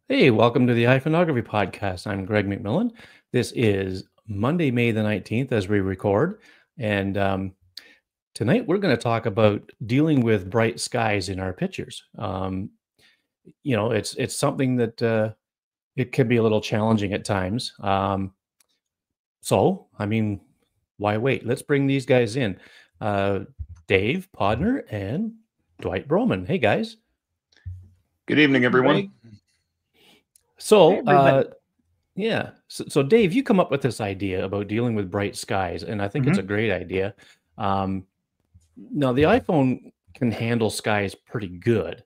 Hey, welcome to the iPhoneography podcast. I'm Greg McMillan. This is Monday, May the 19th as we record. And tonight we're going to talk about dealing with bright skies in our pictures. It's something that it can be a little challenging at times. Why wait? Let's bring these guys in. Uh, Dave Podner and Dwight Broman. Hey, guys. Good evening, everyone. So, yeah. So, Dave, you come up with this idea about dealing with bright skies, and I think it's a great idea. Now, the iPhone can handle skies pretty good,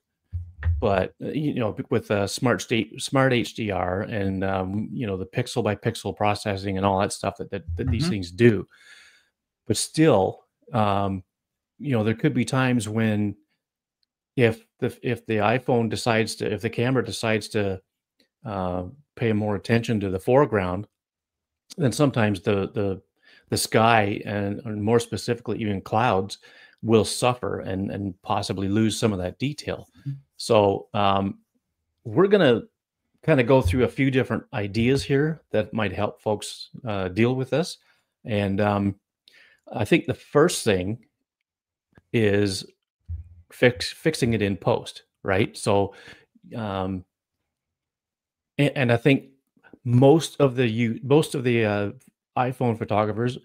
but with smart HDR and the pixel by pixel processing and all that stuff that these things do, but still, there could be times when if the camera decides to pay more attention to the foreground, then sometimes the sky and more specifically even clouds will suffer and possibly lose some of that detail. So we're going to kind of go through a few different ideas here that might help folks deal with this. And I think the first thing is fixing it in post, right? So and I think most of the iPhone photographers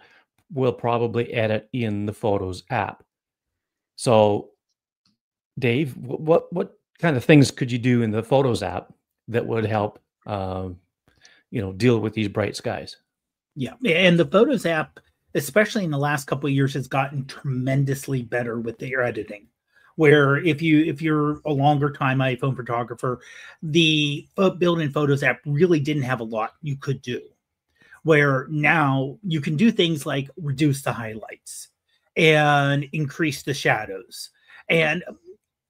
will probably edit in the Photos app. So, Dave, what kind of things could you do in the Photos app that would help, deal with these bright skies? Yeah, and the Photos app, especially in the last couple of years, has gotten tremendously better with their editing. Where if you're a longer time iPhone photographer, the built-in Photos app really didn't have a lot you could do. Where now you can do things like reduce the highlights and increase the shadows. And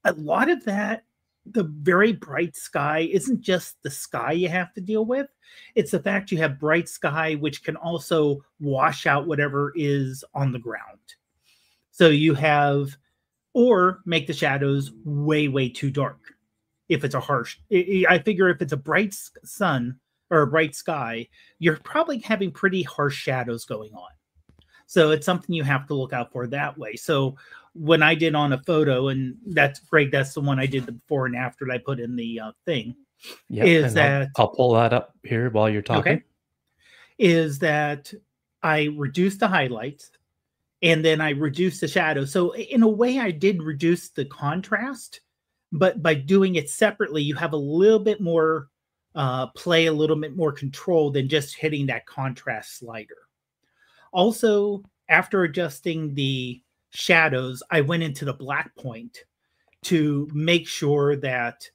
a lot of that, the very bright sky isn't just the sky you have to deal with. It's the fact you have bright sky, which can also wash out whatever is on the ground. So you have, or make the shadows way, way too dark. If it's a harsh, I figure if it's a bright sun or a bright sky, you're probably having pretty harsh shadows going on. So it's something you have to look out for that way. So when I did on a photo, and that's great, that's the one I did the before and after that I put in the thing. Yeah, is that I'll pull that up here while you're talking. Okay. Is that I reduced the highlights and then I reduced the shadow. So in a way, I did reduce the contrast, but by doing it separately, you have a little bit more play, a little bit more control than just hitting that contrast slider. Also, after adjusting the shadows, I went into the black point to make sure that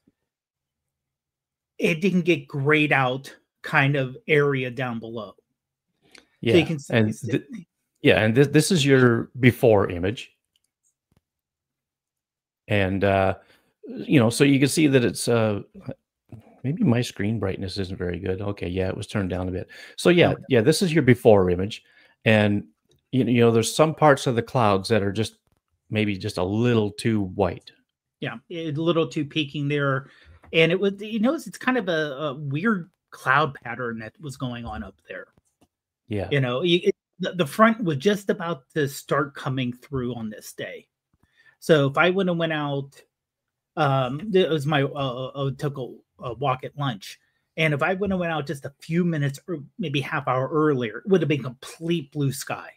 it didn't get grayed out kind of area down below. Yeah, so you can see and this is your before image. And, so you can see that it's maybe my screen brightness isn't very good. Okay, yeah, it was turned down a bit. So yeah, this is your before image. And, there's some parts of the clouds that are just maybe just a little too white. Yeah, a little too peaking there. And it was, it's kind of a weird cloud pattern that was going on up there. Yeah. The front was just about to start coming through on this day. So if I would have went out, it was my took a walk at lunch, and if I would have went out just a few minutes or maybe half hour earlier, it would have been complete blue sky.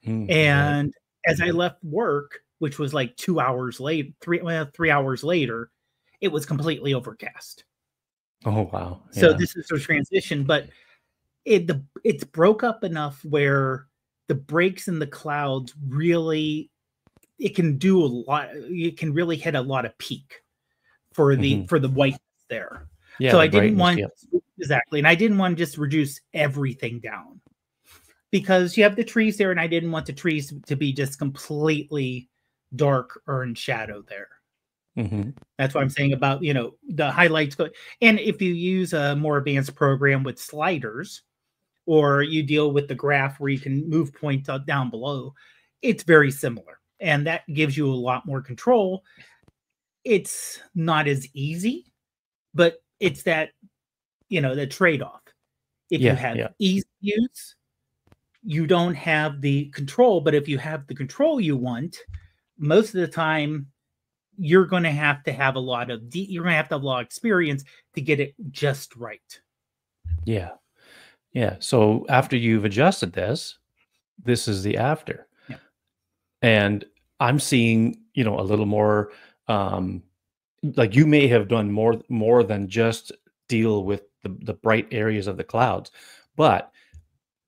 And as I left work, which was like 2 hours late, 3 hours later, it was completely overcast. Oh wow! Yeah. So this is a transition, but it's broke up enough where the breaks in the clouds really, it can do a lot. It can really hit a lot of peak for the for the whiteness there. Yeah. So I didn't want exactly, and I didn't want to just reduce everything down because you have the trees there, and I didn't want the trees to be just completely dark or in shadow there. That's what I'm saying about the highlights. And if you use a more advanced program with sliders, or you deal with the graph where you can move points down below, it's very similar. And that gives you a lot more control. It's not as easy, but it's that the trade-off. If you have easy use, you don't have the control, but if you have the control you want, most of the time you're going to have a lot of experience to get it just right. Yeah. Yeah. So after you've adjusted this is the after. Yeah. And I'm seeing, a little more, like you may have done more than just deal with the bright areas of the clouds, but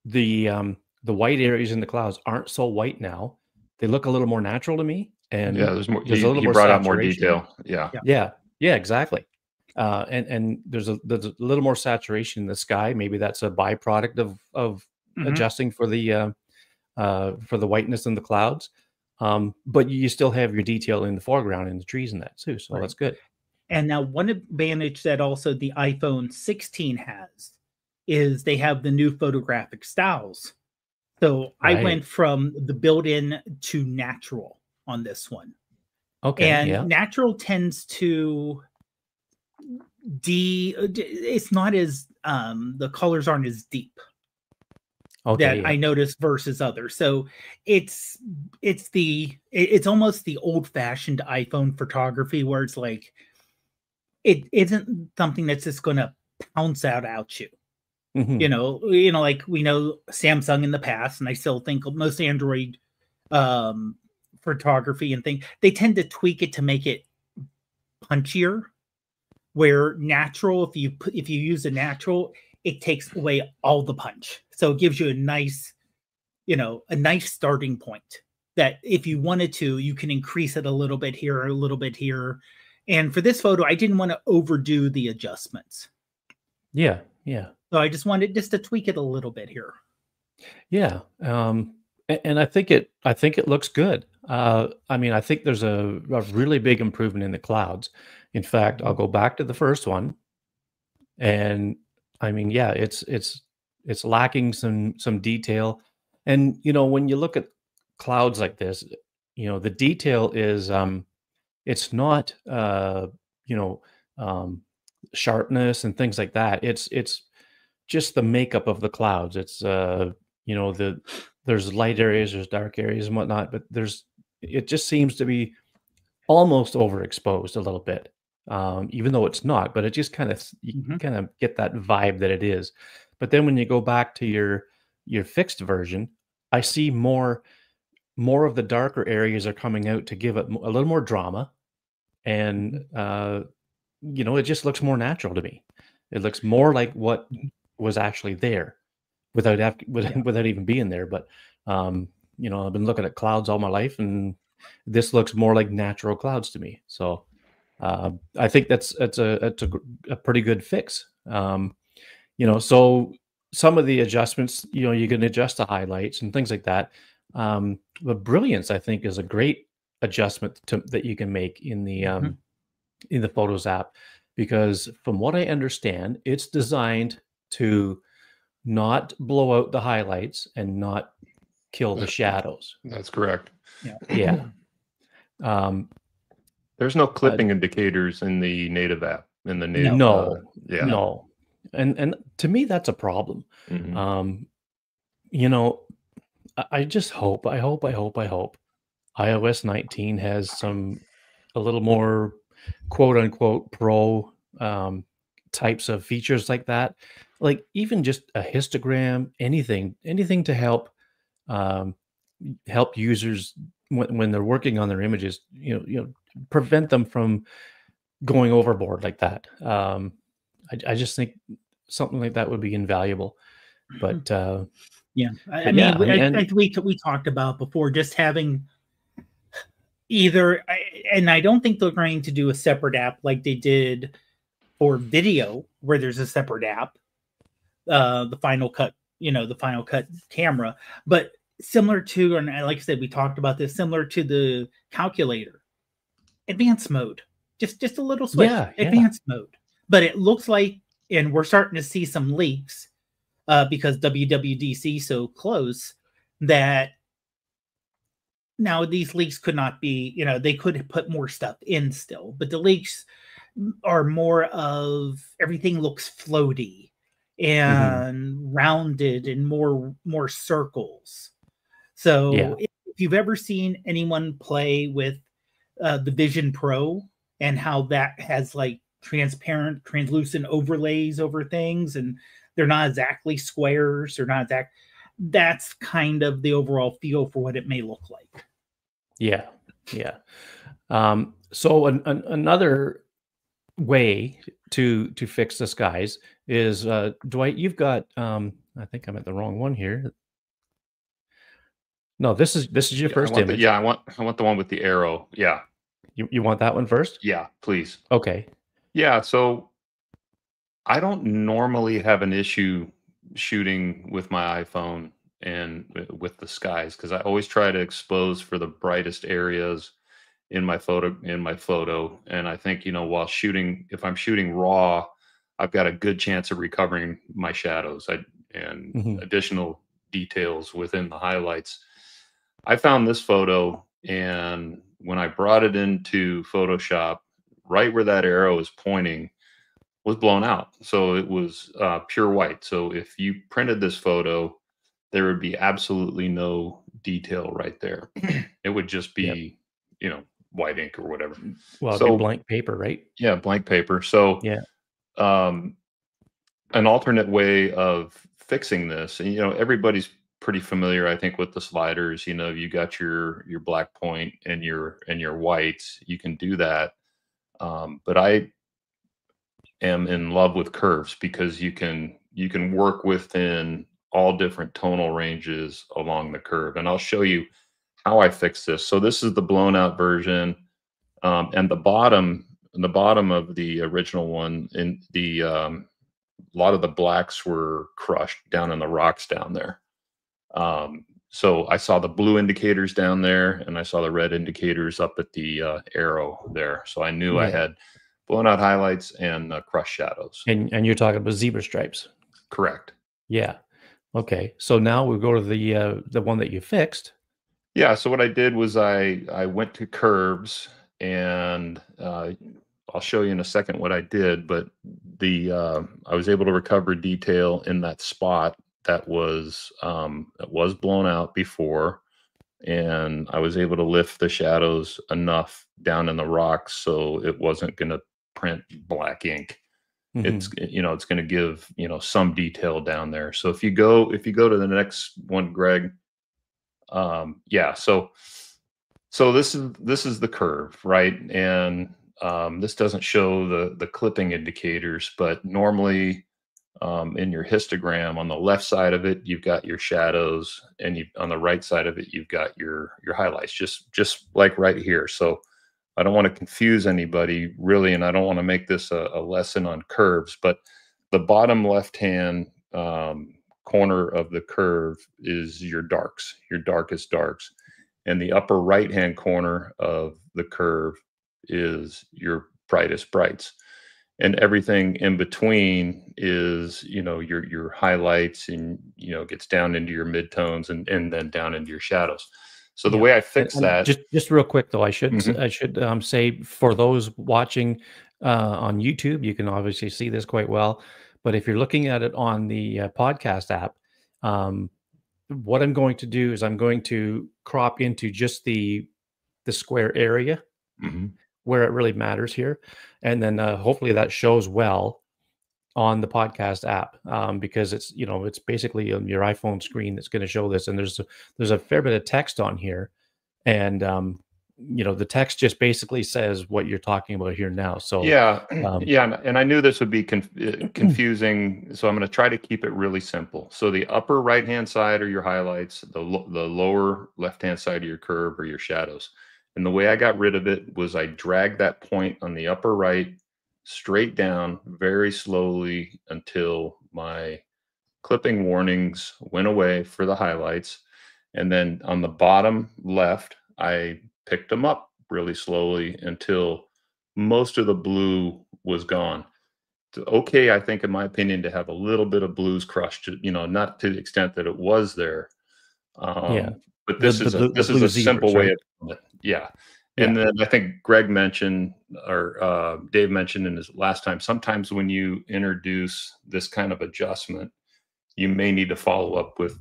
the white areas in the clouds aren't so white now. They look a little more natural to me, and yeah, there's more. There's a little He more brought out more saturation. detail. Yeah. Yeah, exactly. And there's a little more saturation in the sky. Maybe that's a byproduct of adjusting for the whiteness in the clouds. But you still have your detail in the foreground and the trees and that too. So that's good. And now one advantage that also the iPhone 16 has is they have the new photographic styles. So I went from the built-in to natural on this one. Okay. And natural tends to it's not as the colors aren't as deep. Okay, that I noticed versus others. So it's almost the old-fashioned iPhone photography where it's like it isn't something that's just going to pounce out at you. Mm-hmm. Like we know Samsung in the past, and I still think most Android photography and things, they tend to tweak it to make it punchier. Where natural, if you use a natural, it takes away all the punch. So it gives you a nice starting point that if you wanted to, you can increase it a little bit here, a little bit here. And for this photo, I didn't want to overdo the adjustments. Yeah. Yeah. So I just wanted to tweak it a little bit here. Yeah. And I think it looks good. I mean, I think there's a really big improvement in the clouds. In fact, I'll go back to the first one, and I mean, yeah, it's lacking some detail. And when you look at clouds like this, the detail is it's not sharpness and things like that. It's just the makeup of the clouds. It's there's light areas, there's dark areas and whatnot, but it just seems to be almost overexposed a little bit, even though it's not. But it just kind of you kind of get that vibe that it is. But then when you go back to your fixed version, I see more of the darker areas are coming out to give it a little more drama, and it just looks more natural to me. It looks more like what was actually there without even being there. But I've been looking at clouds all my life, and this looks more like natural clouds to me. So I think that's a pretty good fix. So some of the adjustments, you can adjust the highlights and things like that. But brilliance, I think, is a great adjustment that you can make in the Photos app, because from what I understand, it's designed to not blow out the highlights and not kill the shadows. That's correct. Yeah. There's no clipping indicators in the native app. No. And to me, that's a problem. I just hope iOS 19 has a little more quote unquote pro types of features like that. Like even just a histogram, anything to help users when they're working on their images, prevent them from going overboard like that. I just think something like that would be invaluable. But I mean, we talked about before just having and I don't think they're going to do a separate app like they did for video, where there's a separate app, the Final Cut, the Final Cut camera, but similar to, and like I said, we talked about this, similar to the calculator, advanced mode, just a little switch, advanced mode. But it looks like, and we're starting to see some leaks because WWDC so close, that now these leaks could not be, they could put more stuff in still, but the leaks are more of everything looks floaty Mhm. and rounded and more circles. Yeah. So if you've ever seen anyone play with the Vision Pro and how that has like transparent, translucent overlays over things, and they're not exactly squares, they're not exact. That's kind of the overall feel for what it may look like. Yeah. Yeah. So another way to fix the skies is, Dwight, you've got, I think I'm at the wrong one here. No, this is your Yeah, first image. I want the one with the arrow. Yeah. You want that one first? Yeah, please. Okay. Yeah, so I don't normally have an issue shooting with my iPhone and with the skies because I always try to expose for the brightest areas in my photo. And I think, while shooting, if I'm shooting raw, I've got a good chance of recovering my shadows and Mhm. additional details within the highlights. I found this photo, and when I brought it into Photoshop, right where that arrow is pointing was blown out. So it was pure white. So if you printed this photo, there would be absolutely no detail right there. It would just Yep. be, white ink or whatever. Well, it'd be So blank paper, right? yeah, blank paper. So Yeah. um, an alternate way of fixing this, and everybody's pretty familiar, I think, with the sliders. You got your black point and your whites. You can do that. But I am in love with curves because you can work within all different tonal ranges along the curve, and I'll show you how I fix this. So this is the blown out version, and the bottom of the original one, in the a lot of the blacks were crushed down in the rocks down there. So I saw the blue indicators down there, and I saw the red indicators up at the arrow there. So I knew I Yeah. had blown out highlights and crushed shadows. And you're talking about zebra stripes. Correct. Yeah. Okay. So now we'll go to the one that you fixed. Yeah. So what I did was I went to curves, and I'll show you in a second what I did. But the I was able to recover detail in that spot that was blown out before, and I was able to lift the shadows enough down in the rocks so it wasn't going to print black ink. It's Mhm. it's going to give some detail down there. So if you go to the next one, Greg, yeah. So this is the curve, right? And this doesn't show the clipping indicators, but normally in your histogram, on the left side of it, you've got your shadows, and on the right side of it, you've got your highlights, just like right here. So I don't want to confuse anybody really, and I don't want to make this a lesson on curves, but the bottom left hand corner of the curve is your darks, your darkest darks, and the upper right hand corner of the curve is your brightest brights, and everything in between is your highlights, and gets down into your midtones, and then down into your shadows. So the Yeah. way I And fix and that. just real quick though, I should s Mhm. I should, say for those watching, on YouTube, you can obviously see this quite well, but if you're looking at it on the, podcast app, um, what I'm going to do is I'm going to crop into just the square area Mhm. where it really matters here, and then, hopefully that shows well on the podcast app, because it's basically on your iPhone screen that's gonna show this, and there's a fair bit of text on here, and, the text just basically says what you're talking about here now, so, Yeah, um yeah, and I knew this would be confusing, so I'm going to try to keep it really simple. So the upper right hand side are your highlights, the lower left hand side of your curve are your shadows. And the way I got rid of it was I dragged that point on the upper right straight down very slowly until my clipping warnings went away for the highlights. And then on the bottom left, I picked them up really slowly until most of the blue was gone. Okay, I think, in my opinion, to have a little bit of blues crushed, not to the extent that it was there. yeah. But The this the is a blue the this is blue a simple zebras, way right? of doing it. Yeah. Yeah. And then I think Greg mentioned, or Dave mentioned in his last time, sometimes when you introduce this kind of adjustment, you may need to follow up with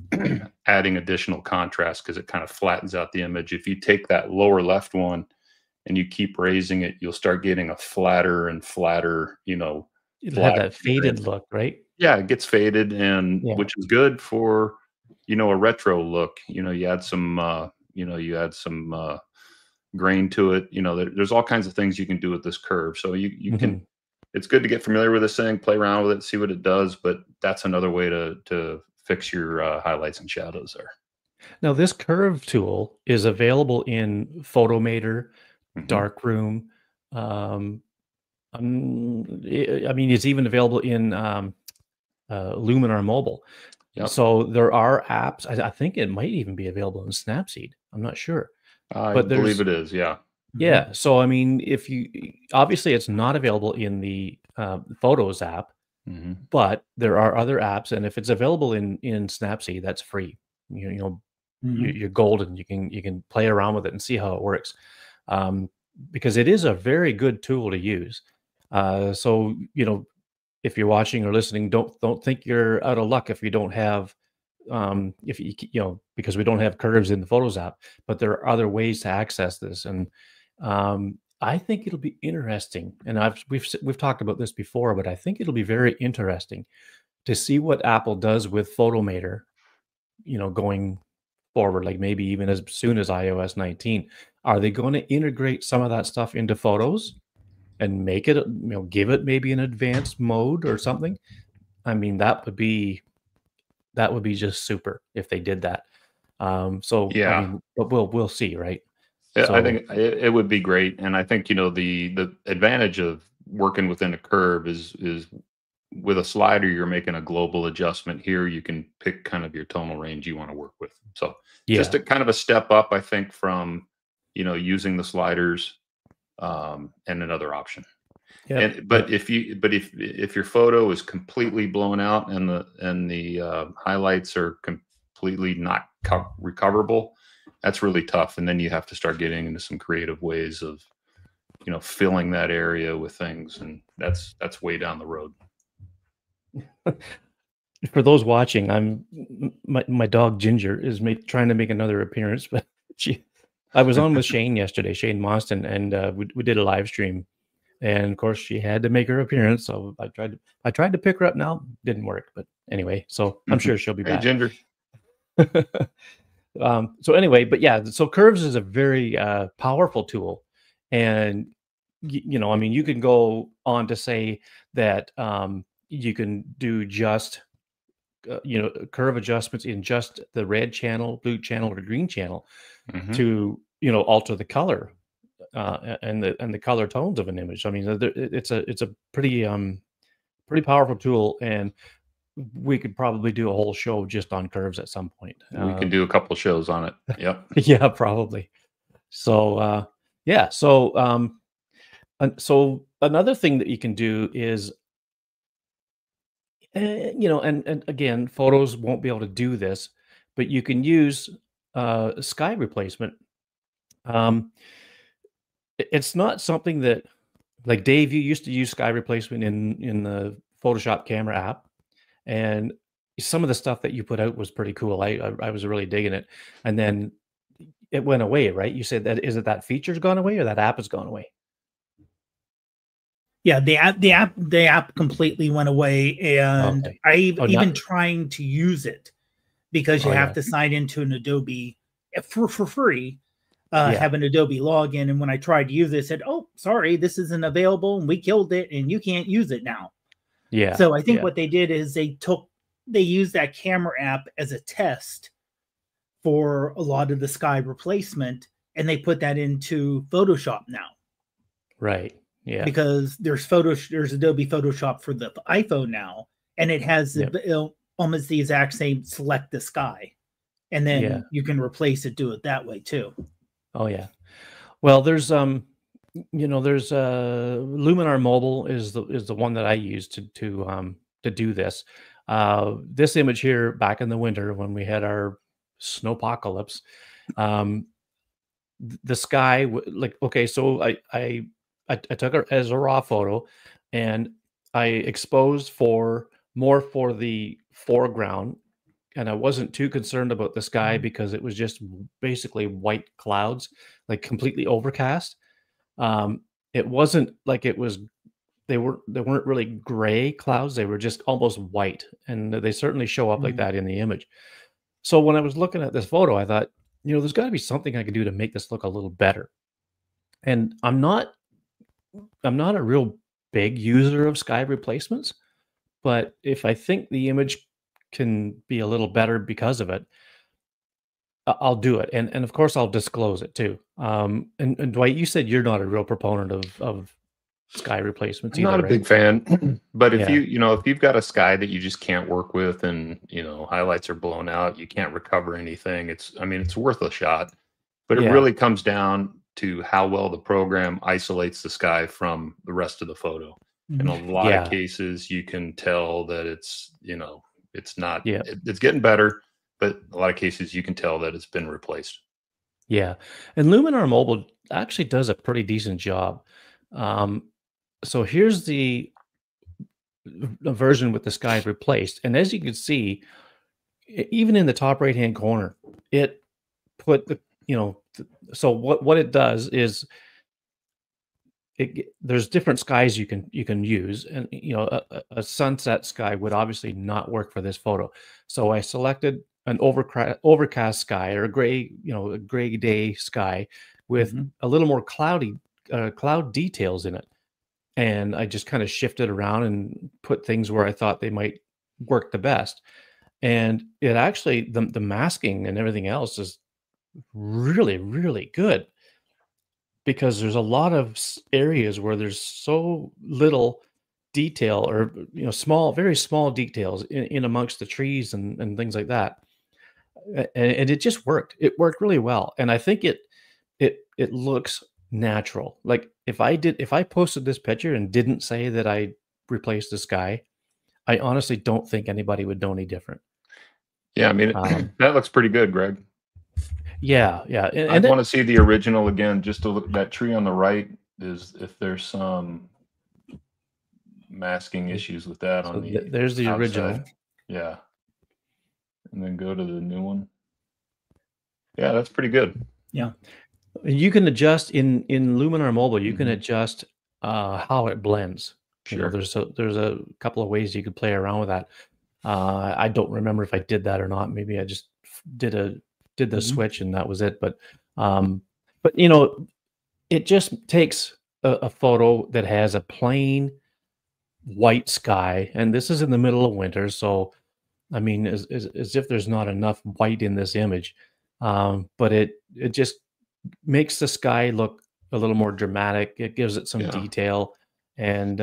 adding additional contrast because it kind of flattens out the image. If you take that lower left one and you keep raising it, you'll start getting a flatter and flatter, It'll have black. that faded look, right? Yeah, it gets faded, and Yeah. which is good for, a retro look. You add some, grain to it. There's all kinds of things you can do with this curve. So you can. Mhm. It's good to get familiar with this thing, play around with it, see what it does. But that's another way to fix your highlights and shadows there. Now, this curve tool is available in Photomator, Hmm. Darkroom. I mean, it's even available in Luminar Mobile. Yep, So there are apps. I think it might even be available in Snapseed. I'm not sure, I but believe there's it is. Yeah. Mhm. yeah. So I mean, if you obviously it's not available in the Photos app, Hmm. but there are other apps, and if it's available in Snapseed, that's free. You know, Mhm. you're golden. You can play around with it and see how it works, um, because it is a very good tool to use. So if you're watching or listening, don't think you're out of luck if you don't have if because we don't have curves in the Photos app, but there are other ways to access this, and I think it'll be interesting. And we've talked about this before, but I think it'll be very interesting to see what Apple does with Photomator, going forward, like maybe even as soon as iOS 19. Are they going to integrate some of that stuff into Photos and make it, give it maybe an advanced mode or something? I mean, that would be just super if they did that. So I Yeah. mean, but we'll see, right? Yeah, I So think it would be great, and I think the advantage of working within a curve is with a slider you're making a global adjustment. Here you can pick kind of your tonal range you want to work with. So just yeah, a kind of a step up, I think, from using the sliders, and another option. yep, And but yep, if your photo is completely blown out and the highlights are completely not recoverable, that's really tough. And then you have to start getting into some creative ways of filling that area with things, and that's way down the road. for those watching, my dog Ginger is trying to make another appearance, but she I was on with Shane yesterday, Shane Monston, and we did a live stream, and of course she had to make her appearance. So I tried to pick her up. Now didn't work, but anyway, so I'm sure she'll be Hey, back. Ginger. So anyway, but yeah, so curves is a very powerful tool, and I mean, you can go on to say that you can do just curve adjustments in just the red channel, blue channel, or green channel Hmm. to alter the color and the color tones of an image. I mean, it's a pretty powerful tool, and we could probably do a whole show just on curves at some point. We can do a couple shows on it. Yep. Yeah, probably. So yeah, so another thing that you can do is and again, photos won't be able to do this, but you can use sky replacement. Um, it's not something that, like Dave, you used to use sky replacement in the Photoshop camera app, and some of the stuff that you put out was pretty cool. I was really digging it, and then it went away, right? You said that, is it that feature's gone away or that app has gone away? Yeah, the app completely went away, and Okay. I've Oh, not. even trying to use it because you Oh have yeah, to sign into an Adobe for free, yeah, have an Adobe login. And when I tried to use it, it said, "Oh, sorry, this isn't available, and we killed it, and you can't use it now." yeah, So I think yeah. what they did is they used that camera app as a test for a lot of the sky replacement, and they put that into Photoshop now Right. Yeah. because there's Adobe Photoshop for the iPhone now, and it has Yep. almost the exact same select the sky, and Yeah. then you can replace it, do it that way too. Oh yeah. Well, there's Luminar Mobile is the one that I use to do this. This image here back in the winter when we had our snowpocalypse, um, the sky, like, okay, so I took it as a raw photo, and I exposed for more for the foreground, and I wasn't too concerned about the sky Mhm. because it was just basically white clouds, like completely overcast. Um, it wasn't like it was they weren't really gray clouds, they were just almost white, and they certainly show up like Mhm. that in the image. So when I was looking at this photo, I thought, there's got to be something I can do to make this look a little better. And I'm not a real big user of sky replacements, but if I think the image can be a little better because of it, I'll do it. And of course I'll disclose it too. And Dwight, you said you're not a real proponent of sky replacements I'm not either, a right? big fan, but if Yeah. if you've got a sky that you just can't work with and, highlights are blown out, you can't recover anything. I mean, it's worth a shot, but it Yeah. really comes down to how well the program isolates the sky from the rest of the photo. In Mhm. a lot of Yeah. cases, you can tell that it's not, Yeah. it's getting better, but a lot of cases you can tell that it's been replaced. Yeah. And Luminar Mobile actually does a pretty decent job. Um, so here's the version with the sky replaced. And as you can see, even in the top right hand corner, it put so what it does is there's different skies you can use, and a sunset sky would obviously not work for this photo. So I selected an overcast sky, or a gray day sky with Mhm. a little more cloud details in it, and I just kind of shifted around and put things where I thought they might work the best. And it actually, the masking and everything else is really, really good, because there's a lot of areas where there's so little detail, or very small details in amongst the trees and things like that. And it just worked. It worked really well, and I think it looks natural. Like, if I posted this picture and didn't say that I replaced the sky, I honestly don't think anybody would know any different. Yeah, I mean, Um, that looks pretty good, Greg. yeah, yeah, and I'd want it to see the original again, just to look. That tree on the right is, if there's some masking issues with that so on the there's the outside. original. Yeah. And then go to the new one. Yeah, that's pretty good. Yeah. You can adjust in Luminar Mobile. You can Mhm. adjust how it blends. Sure. There's a couple of ways you could play around with that. I don't remember if I did that or not. Maybe I just did the Mhm. switch and that was it. Um, but it just takes a photo that has a plain white sky, and this is in the middle of winter, so I mean, as if there's not enough white in this image. But it just makes the sky look a little more dramatic. It gives it some Yeah. detail, and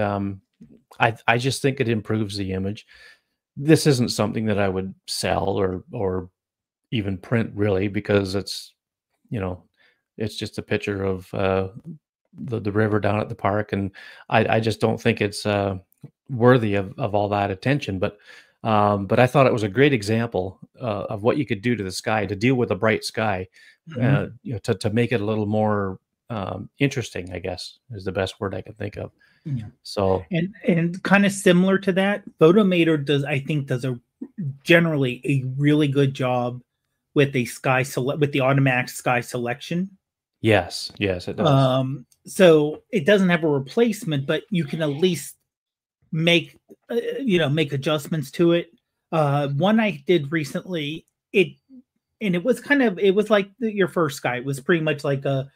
I just think it improves the image. This isn't something that I would sell or even print, really, because you know it's just a picture of the river down at the park, and I just don't think it's worthy of all that attention. But I thought it was a great example of what you could do to the sky to deal with a bright sky, Mhm. to make it a little more interesting, I guess, is the best word I can think of. Yeah. So And kind of similar to that, Photomator does a generally a really good job with with the automatic sky selection. yes, yes, it does. So it doesn't have a replacement, but you can at least make make adjustments to it. One I did recently, it was like your first sky. It was pretty much like a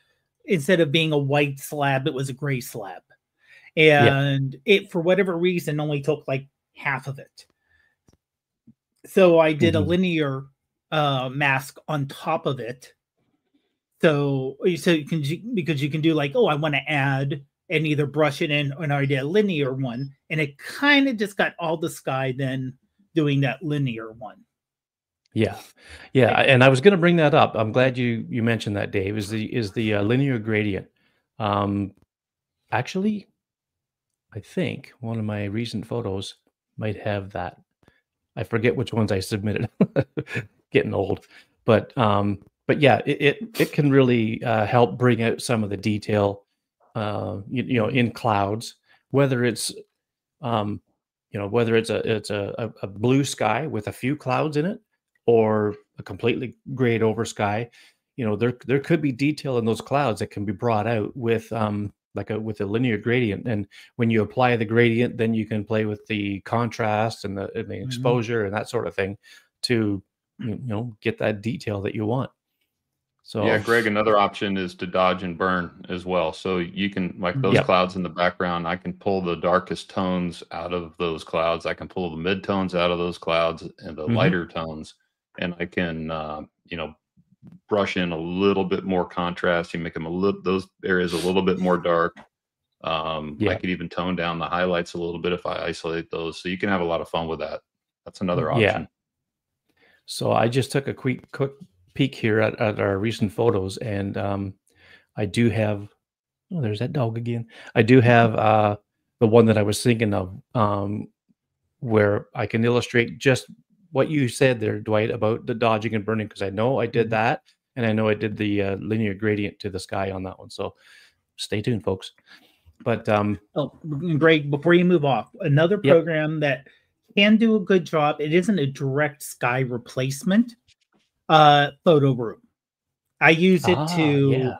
instead of being a white slab, it was a gray slab, Yeah. and it for whatever reason only took like half of it. So I did a Mhm. linear mask on top of it. So you can because you can do like, oh, I want to add and either brush it in, and I did a linear one, and it kind of just got all the sky then doing that linear one. Yeah, yeah, Eh, and I was going to bring that up. I'm glad you mentioned that, Dave. Is the linear gradient? Um, Actually, I think one of my recent photos might have that. I forget which ones I submitted. Getting old, but but yeah, it can really help bring out some of the detail, you know, in clouds, whether it's you know, whether it's a blue sky with a few clouds in it, or a completely grayed over sky. You know, there could be detail in those clouds that can be brought out with like with a linear gradient. And when you apply the gradient, then you can play with the contrast and the exposure and that sort of thing to you know, get that detail that you want. Yeah, So Greg, another option is to dodge and burn as well. So you can, like those yep. clouds in the background, I can pull the darkest tones out of those clouds. I can pull the mid tones out of those clouds and the lighter tones. And I can, you know, brush in a little bit more contrast. You make them those areas a little bit more dark. I Yeah. could even tone down the highlights a little bit if I isolate those. So you can have a lot of fun with that. That's another Yeah. option. So I just took a quick peek here at our recent photos, and I do have, oh, there's that dog again. I do have the one that I was thinking of, where I can illustrate just what you said there, Dwight, about the dodging and burning, because I know I did that, and I know I did the linear gradient to the sky on that one. So stay tuned, folks. But oh, Greg, before you move off, another yep. program that can do a good job. It isn't a direct sky replacement. Photo Room. I use it to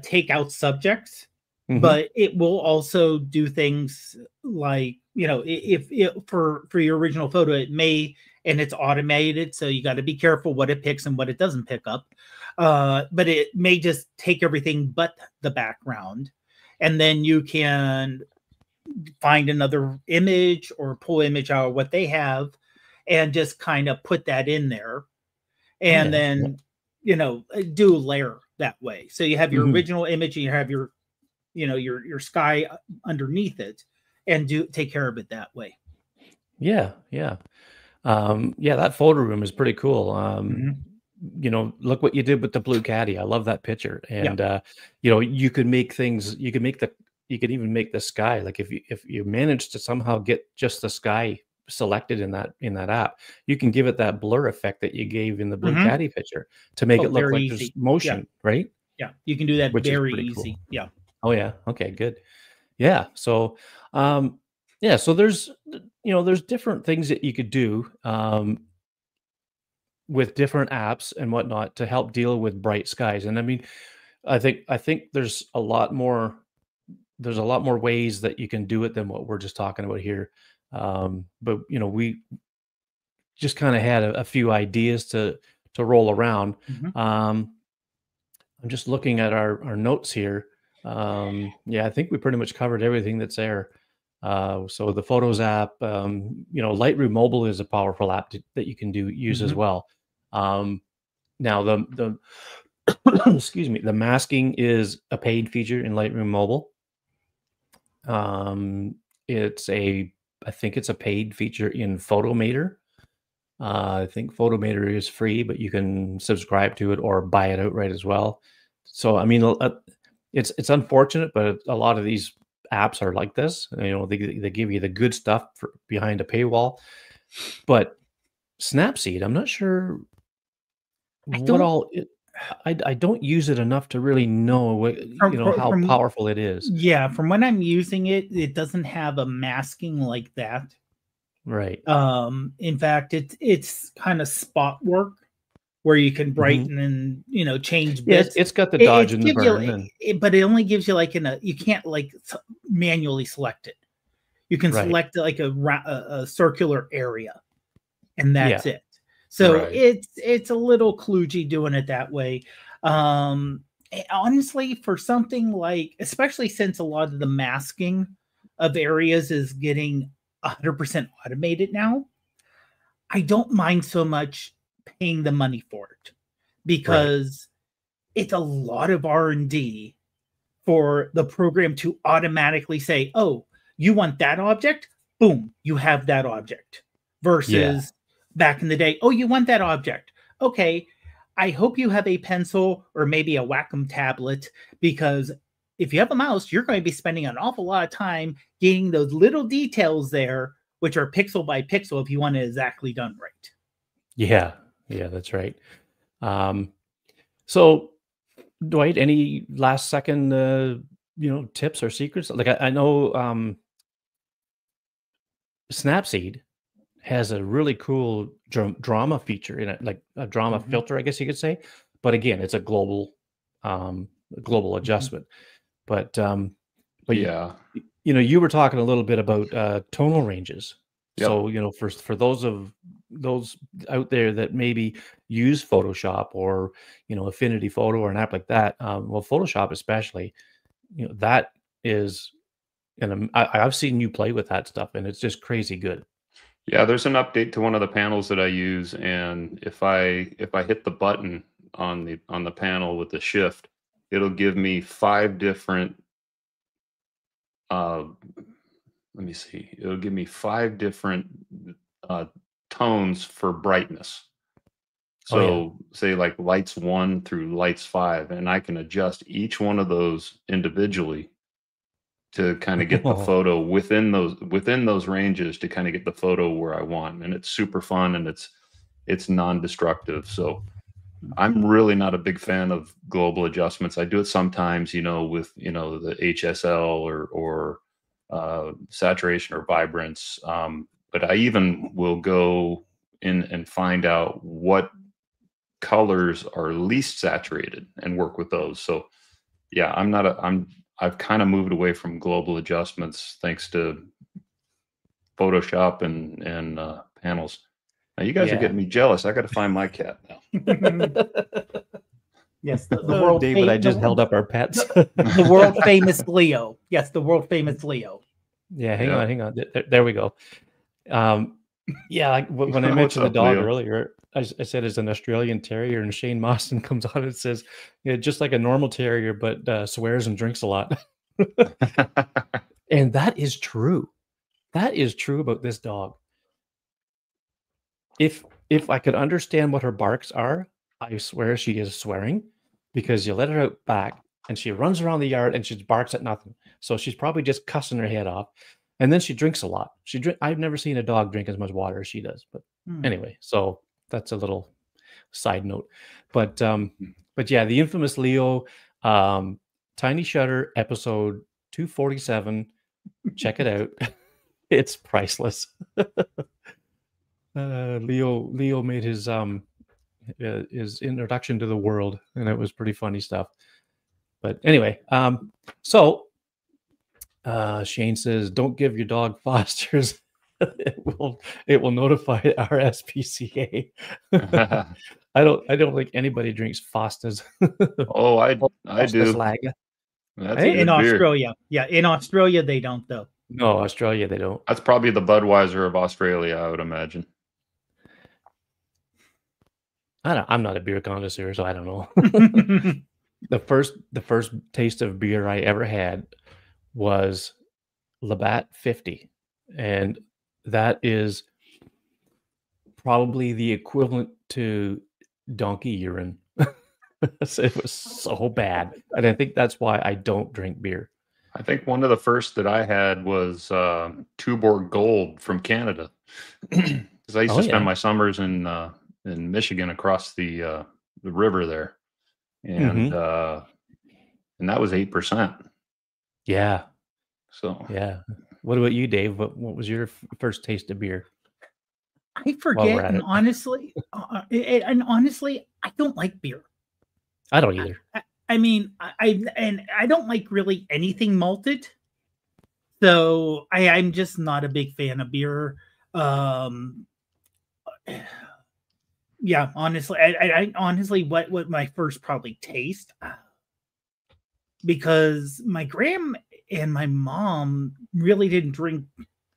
take out subjects, but it will also do things like, you know, if for your original photo, it may, and it's automated, so you got to be careful what it picks and what it doesn't pick up. But it may just take everything but the background, and then you can find another image or pull image out of what they have and just kind of put that in there, and then you know, do a layer that way. So you have your original image and you have your, you know, your sky underneath it, and take care of it that way. Yeah, yeah. Yeah, that photo room is pretty cool. You know, look what you did with the blue caddy. I love that picture. And you know, you could make things, you could even make the sky, like if you manage to somehow get just the sky selected in that app, you can give it that blur effect that you gave in the blue caddy picture to make it look like there's motion, right? Yeah, you can do that Which is very pretty easy. cool. Yeah. Oh yeah. Okay, good. Yeah. So yeah, so there's, you know, there's different things that you could do with different apps and whatnot to help deal with bright skies. And I mean, I think there's a lot more ways that you can do it than what we're just talking about here. But you know, we just kind of had a few ideas to roll around. I'm just looking at our notes here. Yeah, I think we pretty much covered everything that's there. So the Photos app, you know, Lightroom Mobile is a powerful app that you can use as well. Now the excuse me, the masking is a paid feature in Lightroom Mobile. I think it's a paid feature in Photomator. I think Photomator is free, but you can subscribe to it or buy it outright as well. So I mean, it's unfortunate, but a lot of these apps are like this. You know, they give you the good stuff behind a paywall. But Snapseed, I'm not sure what all it. I don't use it enough to really know what, you know, how powerful it is. Yeah, from when I'm using it, it doesn't have a masking like that. Right. In fact, it's kind of spot work where you can brighten and, you know, change bits. It's got the dodge and the burn, but it only gives you like you can't like manually select it. You can select like a circular area, and that's it. So it's a little kludgy doing it that way. Honestly, for something like, especially since a lot of the masking of areas is getting 100% automated now, I don't mind so much paying the money for it, because it's a lot of R&D for the program to automatically say, oh, you want that object? Boom, you have that object. Versus back in the day, oh, you want that object? Okay, I hope you have a pencil or maybe a Wacom tablet, because if you have a mouse, you're going to be spending an awful lot of time getting those little details there, which are pixel by pixel if you want it exactly done right. Yeah, that's right. So, Dwight, any last second, tips or secrets? Like I know Snapseed has a really cool drama feature in it, like a drama filter, I guess you could say. But again, it's a global adjustment. But Yeah. you were talking a little bit about tonal ranges. Yep. So, for those out there that maybe use Photoshop or, Affinity Photo or an app like that, well, Photoshop especially, that is, and I've seen you play with that stuff, and it's just crazy good. Yeah, there's an update to one of the panels that I use, and if I hit the button on the panel with the shift, it'll give me 5 different let me see. It'll give me 5 different tones for brightness. So say like lights 1 through lights 5, and I can adjust each one of those individually to kind of get the photo within those ranges to kind of get the photo where I want. And it's super fun, and it's non-destructive. So I'm really not a big fan of global adjustments. I do it sometimes, with the HSL or saturation or vibrance. But I even will go in and find out what colors are least saturated and work with those. So yeah, I've kind of moved away from global adjustments thanks to Photoshop and panels. Now you guys are getting me jealous. I got to find my cat now. Yes, the world. David, I just held up our pets. The world famous Leo. Yes, the world famous Leo. Yeah, hang on. There we go. Yeah, like when I mentioned the dog earlier, I said it's an Australian Terrier, and Shane Mawson comes on and says, just like a normal terrier, but swears and drinks a lot. And that is true. That is true about this dog. If I could understand what her barks are, I swear she is swearing, because you let her out back and she runs around the yard and she barks at nothing. So she's probably just cussing her head off. And then she drinks a lot. I've never seen a dog drink as much water as she does. But anyway, so that's a little side note. But yeah, the infamous Leo, Tiny Shutter episode 247. Check it out. It's priceless. Leo made his introduction to the world, and it was pretty funny stuff. But anyway, so Shane says, "Don't give your dog Foster's. It will notify our SPCA." I don't think anybody drinks Foster's. Oh, I do. Lager. That's in Australia. Yeah, in Australia they don't though. No, Australia they don't. That's probably the Budweiser of Australia, I would imagine. I'm not a beer connoisseur, so I don't know. The first taste of beer I ever had was Labatt 50, and that is probably the equivalent to donkey urine. It was so bad, and I think that's why I don't drink beer. I think one of the first that I had was Tuborg Gold from Canada, because I used to spend my summers in Michigan across the river there, and that was 8%. Yeah. So yeah. What about you, Dave? What was your first taste of beer? I forget, and honestly, I don't like beer. I don't either. I mean, I don't like really anything malted, so I'm just not a big fan of beer. Yeah, honestly, I honestly what my first probably taste, because my gram and my mom really didn't drink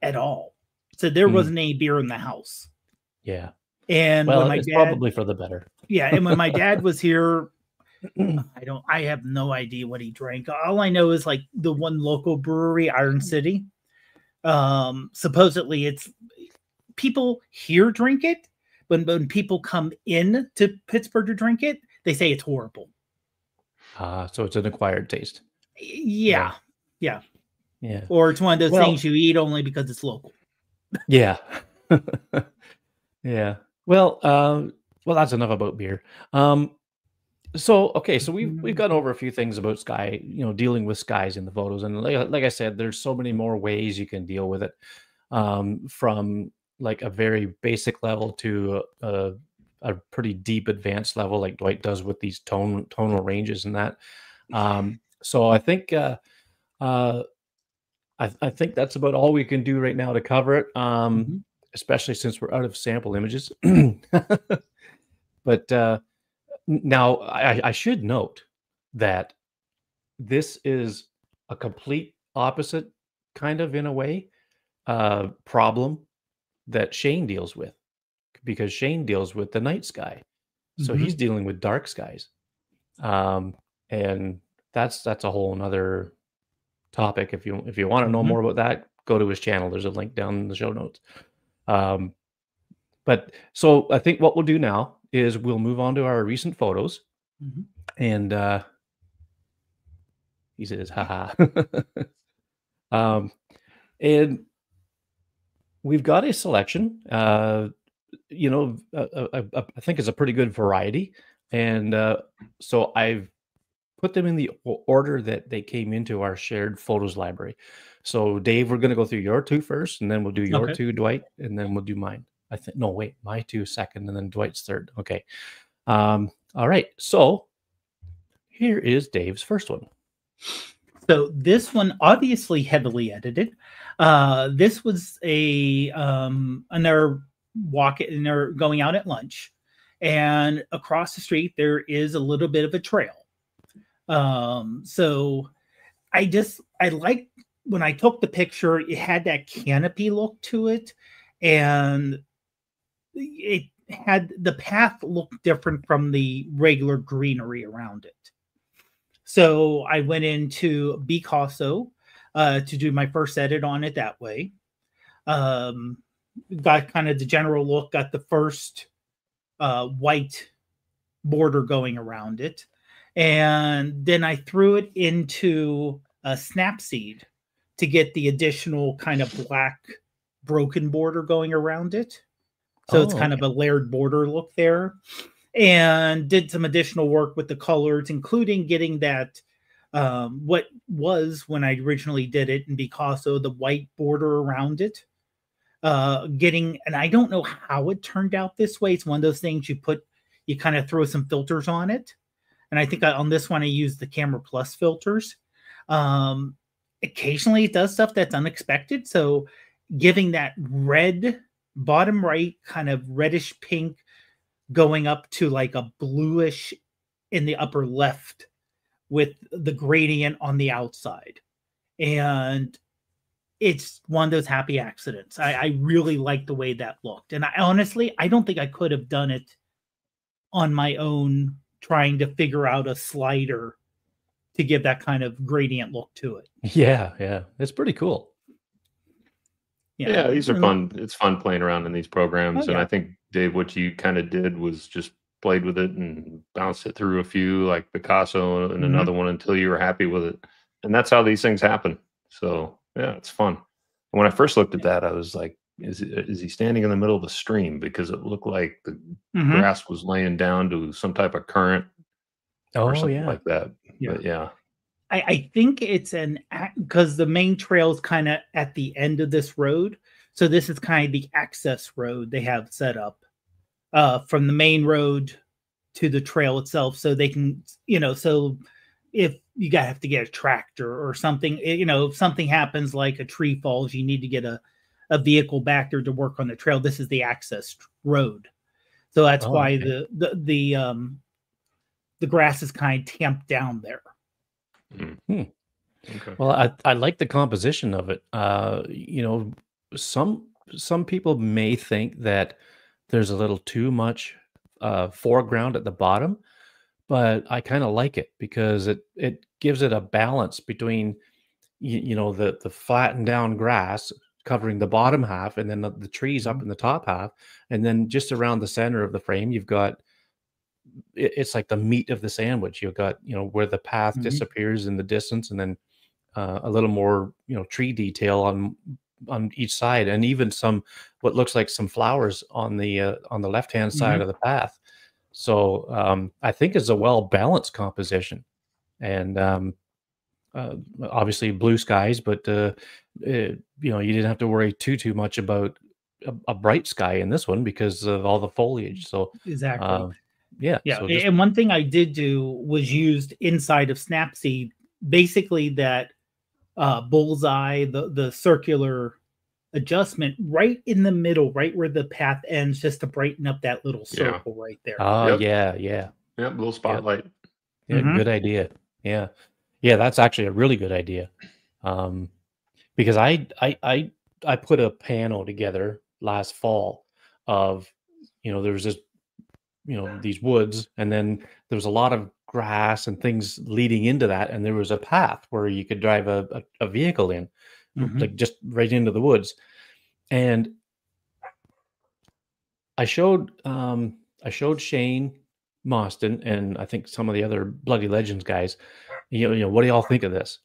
at all, so there wasn't any beer in the house. Yeah, and when my it's dad, probably for the better. Yeah, and when my dad was here, I have no idea what he drank. All I know is like the one local brewery, Iron City. Supposedly it's people here drink it, but when people come in to Pittsburgh to drink it, they say it's horrible. So it's an acquired taste. Yeah. Or it's one of those things you eat only because it's local. Yeah. Yeah. Well, that's enough about beer. So okay, so we've gone over a few things about sky, dealing with skies in the photos, and like I said, there's so many more ways you can deal with it, from like a very basic level to a pretty deep advanced level, like Dwight does with these tonal ranges and that. So I think uh, I think that's about all we can do right now to cover it, especially since we're out of sample images. But now I should note that this is a complete opposite, kind of in a way, problem that Shane deals with, because Shane deals with the night sky. So he's dealing with dark skies. And that's a whole nother topic. If you want to know more about that, go to his channel. There's a link down in the show notes. But so I think what we'll do now is we'll move on to our recent photos. And he says, haha. And we've got a selection. I think it's a pretty good variety. And so I've put them in the order that they came into our shared photos library. So Dave, we're going to go through your two first, and then we'll do your two, Dwight, and then we'll do mine. No, wait, my two second, and then Dwight's third. Okay. All right. So here is Dave's first one. So this one obviously heavily edited. This was another walk, and they're going out at lunch, and across the street there is a little bit of a trail. So I like when I took the picture, it had that canopy look to it, and it had the path look different from the regular greenery around it. So I went into Picasso to do my first edit on it that way. Got kind of the general look, got the first white border going around it. And then I threw it into a Snapseed to get the additional kind of black broken border going around it. So it's kind of a layered border look there. And did some additional work with the colors, including getting that what was, when I originally did it in Picasso, the white border around it. And I don't know how it turned out this way. It's one of those things you kind of throw some filters on it. And I think on this one, I used the Camera Plus filters. Occasionally it does stuff that's unexpected. So giving that red bottom right, kind of reddish pink, going up to like a bluish in the upper left with the gradient on the outside. And it's one of those happy accidents. I really like the way that looked. And I don't think I could have done it on my own, trying to figure out a slider to give that kind of gradient look to it. Yeah. It's pretty cool. Yeah, these are fun. It's fun playing around in these programs. And I think, Dave, what you kind of did was just played with it and bounced it through a few, like Picasso and another one, until you were happy with it. And that's how these things happen. So yeah, it's fun. And when I first looked at that, I was like, is he standing in the middle of a stream? Because it looked like the grass was laying down to some type of current or something like that. But yeah. I think it's because the main trail is kind of at the end of this road. So this is kind of the access road they have set up from the main road to the trail itself. So they can, so if you have to get a tractor or something, if something happens, like a tree falls, you need to get a vehicle back there to work on the trail. This is the access road. So that's why the grass is kind of tamped down there. Okay. Well, I like the composition of it. Some people may think that there's a little too much foreground at the bottom, but I kind of like it because it gives it a balance between the flattened down grass covering the bottom half, and then the trees up in the top half, and then just around the center of the frame you've got, it's like the meat of the sandwich. You've got, where the path disappears in the distance, and then a little more, tree detail on each side, and even what looks like some flowers on the left-hand side of the path. So I think it's a well balanced composition, and obviously blue skies, but you know, you didn't have to worry too much about a bright sky in this one because of all the foliage. So Exactly. uh, yeah, Yeah, so just and one thing I did do was used inside of Snapseed, basically that bullseye, the circular adjustment right in the middle, right where the path ends, just to brighten up that little Yeah. circle right there. oh Yep. yeah, Yep. Little yep, spotlight. yeah, Mhm. good idea. Yeah, yeah, that's actually a really good idea. Um, because I put a panel together last fall of, you know, there was this, you know, these woods, and then there was a lot of grass and things leading into that, and there was a path where you could drive a vehicle in, Mhm. like just right into the woods. And I showed Shane Mostyn and I think some of the other Bloody Legends guys, you know, what do y'all think of this?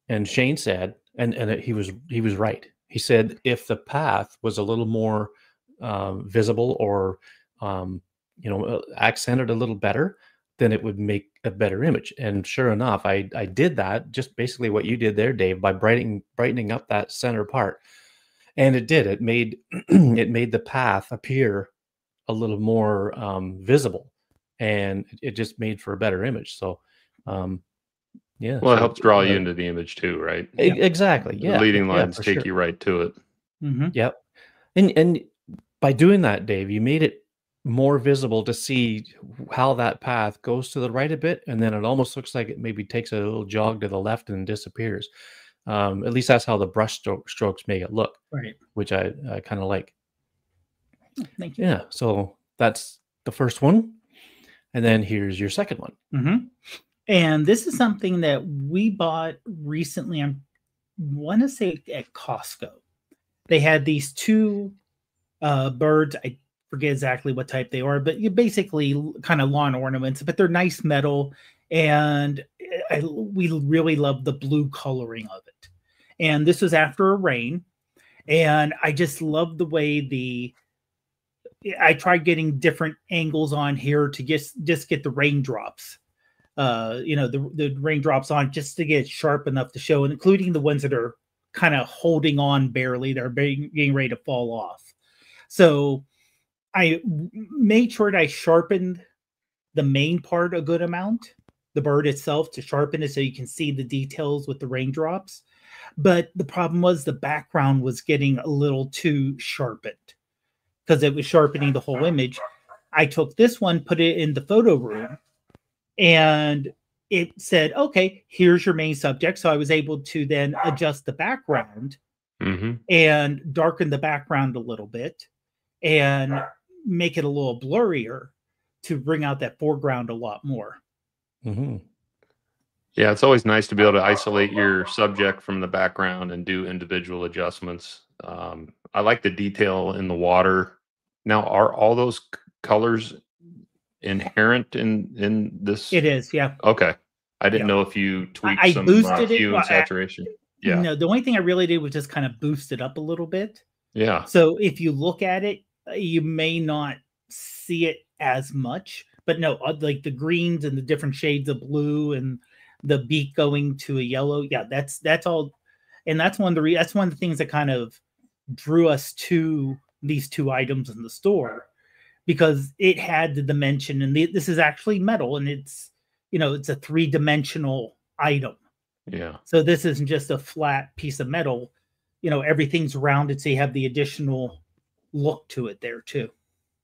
And Shane said, and he was right. He said if the path was a little more visible or um, you know, accented a little better, then it would make a better image. And sure enough, I did that, just basically what you did there, Dave, by brightening up that center part, and it did. It made it made the path appear a little more visible, and it just made for a better image. So um, yeah, Well, it so helps draw you into the image too, right? Yeah. exactly. The Yeah, yeah, leading yeah, lines for take sure. you right to it. Mhm. Yep. And by doing that, Dave, you made it more visible to see how that path goes to the right a bit, and then it almost looks like it maybe takes a little jog to the left and disappears. At least that's how the strokes make it look, Right. which I kind of like. Thank you. Yeah. So that's the first one, and then here's your second one. Mhm. And this is something that we bought recently. I want to say at Costco. They had these two birds. I forget exactly what type they are, but you basically kind of lawn ornaments, but they're nice metal. And we really love the blue coloring of it. And this was after a rain. And I just love the way I tried getting different angles on here to just get the raindrops, you know, the raindrops on just to get sharp enough to show, including the ones that are kind of holding on barely, they're getting ready to fall off. So I made sure that I sharpened the main part a good amount, the bird itself, to sharpen it so you can see the details with the raindrops. But the problem was the background was getting a little too sharpened because it was sharpening the whole image. I took this one, put it in the photo room, and it said, okay, here's your main subject. So I was able to then adjust the background Mm-hmm. and darken the background a little bit and make it a little blurrier to bring out that foreground a lot more. Mm-hmm. Yeah, it's always nice to be able to isolate your subject from the background and do individual adjustments. I like the detail in the water. Now, are all those colors inherent in this? It is, yeah. Okay. I didn't Yeah. know if you tweaked I some boosted it. hue Well, and saturation. Yeah. No, the only thing I really did was just kind of boost it up a little bit. Yeah. So if you look at it, you may not see it as much, but no, like the greens and the different shades of blue and the beak going to a yellow. Yeah, that's all, and that's that's one of the things that kind of drew us to these two items in the store because it had the dimension, and this is actually metal, and it's, you know, it's a 3-dimensional item. Yeah. So this isn't just a flat piece of metal. You know, everything's rounded, so you have the additional look to it there too.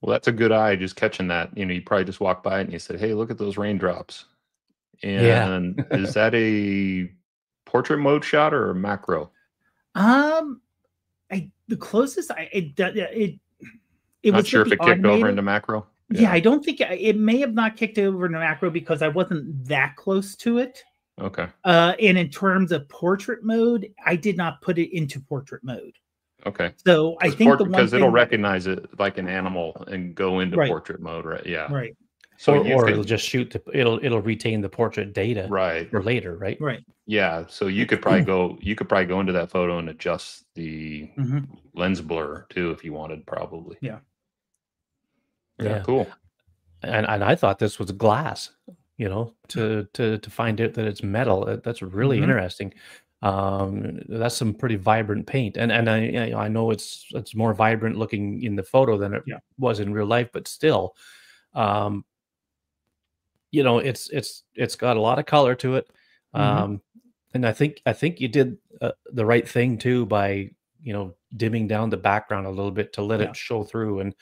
Well, that's a good eye, just catching that. You know, you probably just walked by it and you said, "Hey, look at those raindrops." Yeah. And is that a portrait mode shot or a macro? The closest it Not was sure with if the it kicked over automated. into macro. Yeah, I don't think it may have not kicked over into macro because I wasn't that close to it. Okay. And in terms of portrait mode, I did not put it into portrait mode. Okay. So I think the one because it'll thing recognize it like an animal and go into Right. portrait mode, right? Yeah. right, So or you or could, it'll just shoot it'll retain the portrait data right. for later, right? right. Yeah. So you could probably go into that photo and adjust the lens blur too if you wanted, probably. Yeah. Yeah. Yeah. Cool. and I thought this was glass, you know, to find out that it's metal. That's really Mhm. interesting. That's some pretty vibrant paint, and I know it's more vibrant looking in the photo than it Yeah. was in real life, but still, um, you know, it's got a lot of color to it. Mhm. Um, and I think you did the right thing too by, you know, dimming down the background a little bit to let Yeah. it show through. And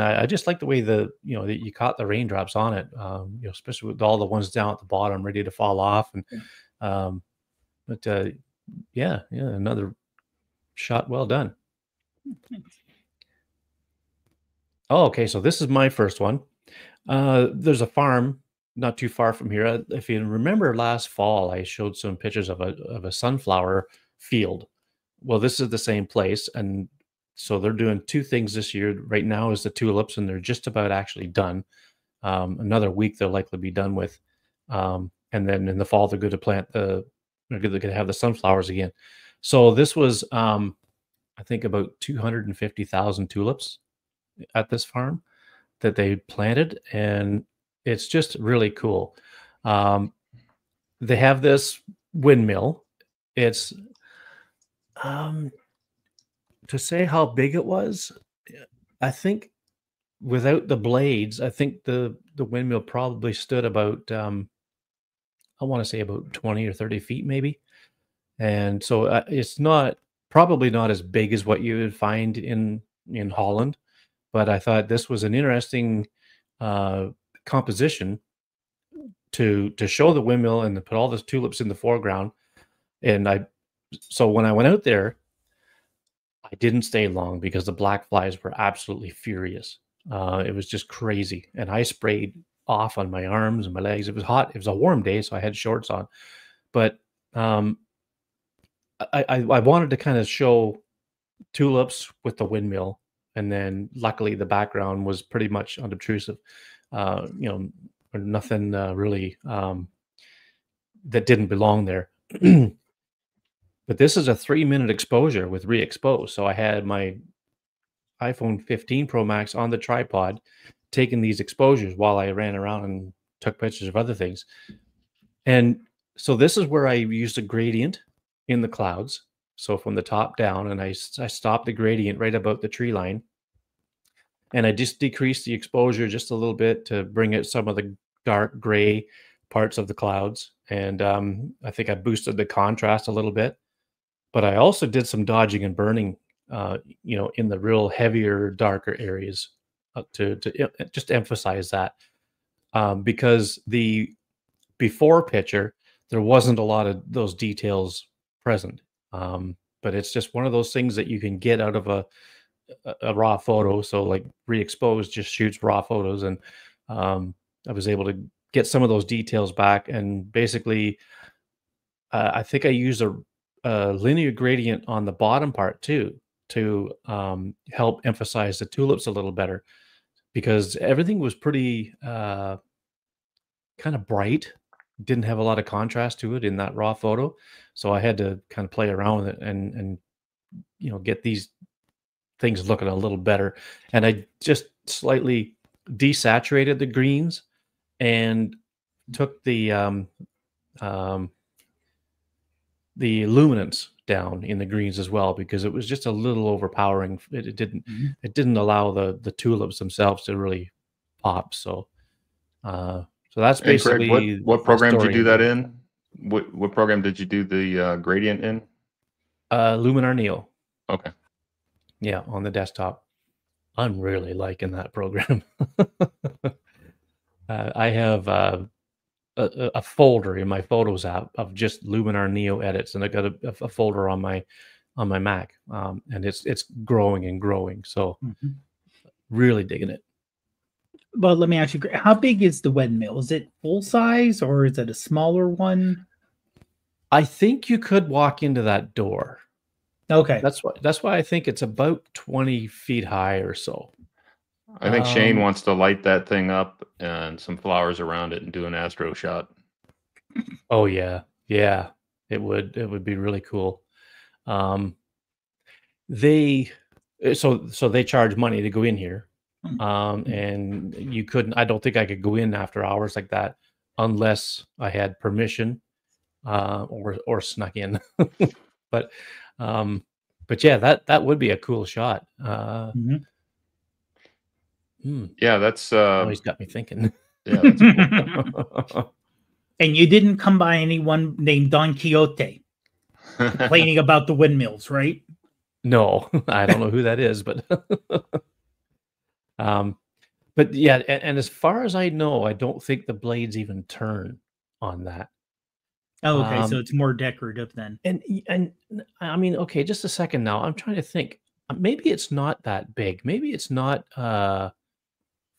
I just like the way you know, that you caught the raindrops on it, you know, especially with all the ones down at the bottom ready to fall off. And Yeah. um, but yeah, yeah, another shot well done. Thanks. Oh, okay, so this is my first one. There's a farm not too far from here. If you remember last fall, I showed some pictures of a sunflower field. Well, this is the same place, and so they're doing two things this year. Right now is the tulips, and they're just about actually done. Another week they'll likely be done with, and then in the fall they're going to plant they're going to have the sunflowers again. So this was, I think, about 250,000 tulips at this farm that they planted, and it's just really cool. Um, they have this windmill. It's um, to say how big it was, I think without the blades, I think the windmill probably stood about I want to say about 20 or 30 feet maybe. And so it's not probably not as big as what you would find in Holland, but I thought this was an interesting uh, composition to show the windmill and to put all the tulips in the foreground. And I so when I went out there, I didn't stay long because the black flies were absolutely furious. It was just crazy, and I sprayed off on my arms and my legs. It was hot. It was a warm day, so I had shorts on. But um, I wanted to kind of show tulips with the windmill, and then luckily the background was pretty much unobtrusive. You know, or nothing really that didn't belong there. But this is a 3-minute exposure with re-expose. So I had my iPhone 15 Pro Max on the tripod, taking these exposures while I ran around and took pictures of other things. And so this is where I used a gradient in the clouds. So from the top down, and I stopped the gradient right about the tree line, and I just decreased the exposure just a little bit to bring out some of the dark gray parts of the clouds. And I think I boosted the contrast a little bit. But I also did some dodging and burning, you know, in the real heavier, darker areas, just emphasize that, because the before picture there wasn't a lot of those details present. But it's just one of those things that you can get out of a raw photo. So like re-exposed just shoots raw photos, and I was able to get some of those details back, and basically I think I used a linear gradient on the bottom part too to help emphasize the tulips a little better because everything was pretty kind of bright, didn't have a lot of contrast to it in that raw photo. So I had to kind of play around with it and you know, get these things looking a little better. And I just slightly desaturated the greens and took um, the luminance down in the greens as well because it was just a little overpowering. Mhm. It didn't allow the tulips themselves to really pop. So so that's Hey, Greg, basically what the program did you story do of that it. in? What program did you do the gradient in? Luminar Neo, Okay. yeah, on the desktop. I'm really liking that program. I have a folder in my Photos app of just Luminar Neo edits, and I got a folder on my Mac, and it's growing and growing. So Mhm. really digging it. Well, let me ask you, how big is the windmill? Is it full size or is it a smaller one? I think you could walk into that door. Okay. That's why I think it's about 20 feet high or so. I think Shane Um, wants to light that thing up and some flowers around it and do an astro shot. oh yeah, yeah, it would be really cool. Um, they so they charge money to go in here. And you couldn't. I don't think I could go in after hours like that unless I had permission or snuck in. but but yeah, that would be a cool shot. Yeah, that's Always got me thinking. yeah, that's cool. And you didn't come by anyone named Don Quixote complaining about the windmills, right? No, I don't know who that is, but but yeah, and as far as I know, I don't think the blades even turn on that. Oh, okay, so it's more decorative then. And I mean, okay, just a second now. I'm trying to think. Maybe it's not that big. Maybe it's not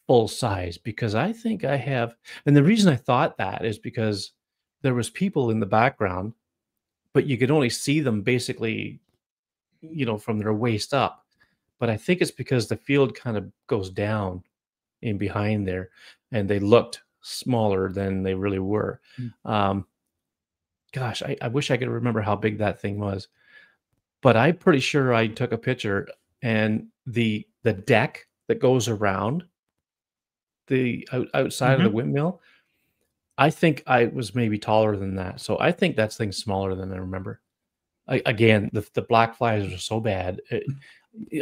full size, because I think I have. And the reason I thought that is because there was people in the background, but you could only see them basically, from their waist up. But I think it's because the field kind of goes down in behind there, and they looked smaller than they really were. Gosh, I wish I could remember how big that thing was, but I'm pretty sure I took a picture, and the deck that goes around the outside of the windmill, I think I was maybe taller than that. So I think that thing's smaller than I remember. Again, the black flies are so bad.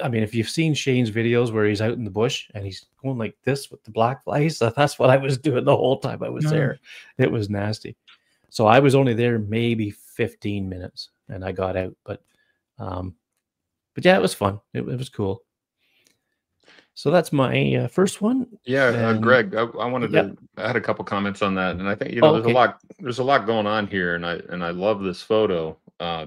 I mean, if you've seen Shane's videos where he's out in the bush and he's going like this with the black flies, that's what I was doing the whole time I was there. It was nasty. So I was only there maybe 15 minutes and I got out, but yeah, it was fun. It was cool. So that's my first one. Yeah, Greg, I wanted to add a couple comments on that, and I think there's a lot going on here, and I love this photo.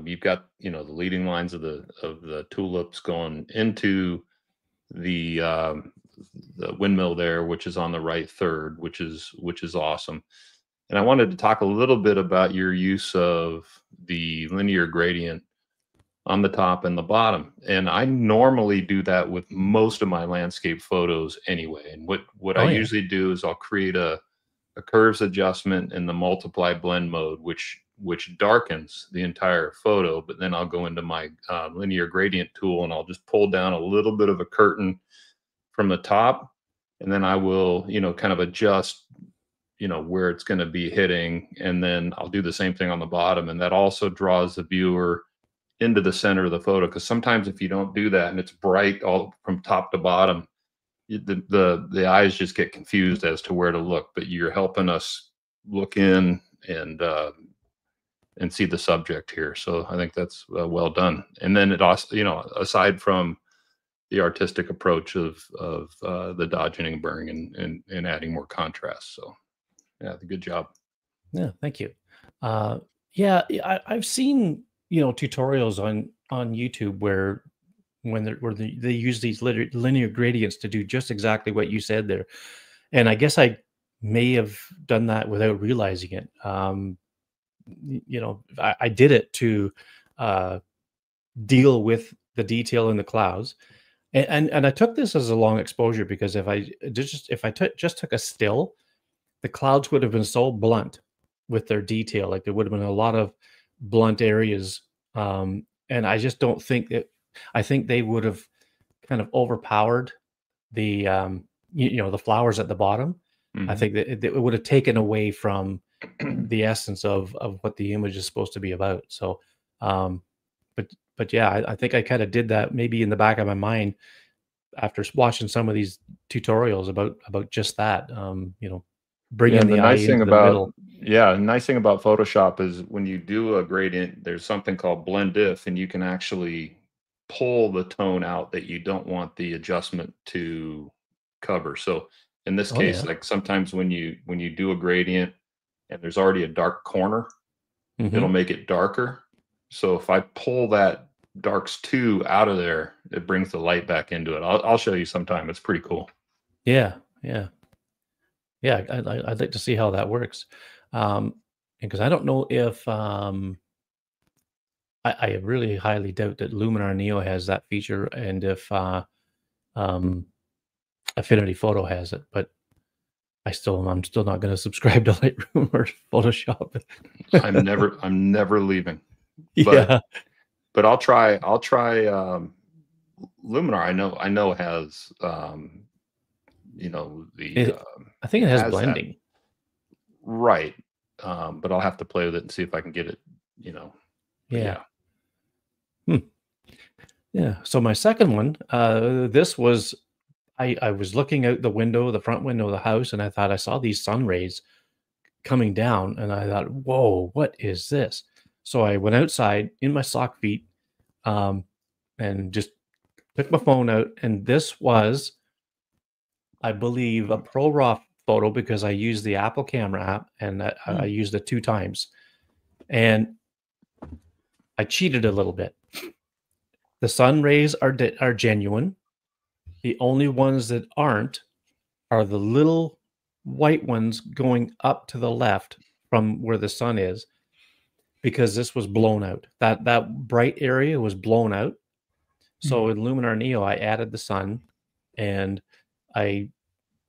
You've got the leading lines of the tulips going into the windmill there, which is on the right third, which is awesome. And I wanted to talk a little bit about your use of the linear gradient on the top and the bottom. And I normally do that with most of my landscape photos anyway. And what I usually do is I'll create a curves adjustment in the multiply blend mode, which darkens the entire photo. But then I'll go into my linear gradient tool and I'll just pull down a little bit of a curtain from the top. And then I will, kind of adjust, where it's going to be hitting. And then I'll do the same thing on the bottom. And that also draws the viewer into the center of the photo, because sometimes if you don't do that and it's bright all from top to bottom, the eyes just get confused as to where to look. But you're helping us look in and see the subject here. So I think that's well done. And then it also, aside from the artistic approach of the dodging and burning and adding more contrast. So yeah, good job. Yeah, thank you. Yeah, I've seen tutorials on YouTube where they use these linear gradients to do just exactly what you said there, and I guess I may have done that without realizing it. I did it to deal with the detail in the clouds, and I took this as a long exposure, because if I just took a still, the clouds would have been so blunt with their detail, like there would have been a lot of blunt areas, and I just don't think that. I think they would have kind of overpowered the the flowers at the bottom. I think that it would have taken away from the essence of what the image is supposed to be about. So but yeah, I think I kind of did that maybe in the back of my mind after watching some of these tutorials about just that. Bringing the eye into the middle. Yeah, the nice thing about Photoshop is when you do a gradient, there's something called blend if, and you can actually pull the tone out that you don't want the adjustment to cover. So in this case, like sometimes when you do a gradient and there's already a dark corner, it'll make it darker. So if I pull that darks 2 out of there, it brings the light back into it. I'll show you sometime. It's pretty cool. Yeah. I'd like to see how that works, because I don't know if I really highly doubt that Luminar Neo has that feature, and if Affinity Photo has it, but I'm still not going to subscribe to Lightroom or Photoshop. I'm never leaving. Yeah, but I'll try Luminar. I know has you know, the I think it has has that blending. right. But I'll have to play with it and see if I can get it, you know. But Yeah. yeah. Hmm. Yeah. So my second one, this was I was looking out the window, the front window of the house, and I thought I saw these sun rays coming down, and I thought, "Whoa, what is this?" So I went outside in my sock feet, um, and just took my phone out, and this was, I believe, a Pro Raw photo because I used the Apple Camera app, and I used it 2 times, and I cheated a little bit. The sun rays are genuine. The only ones that aren't are the little white ones going up to the left from where the sun is, because this was blown out. That bright area was blown out. So in Luminar Neo, I added the sun, and I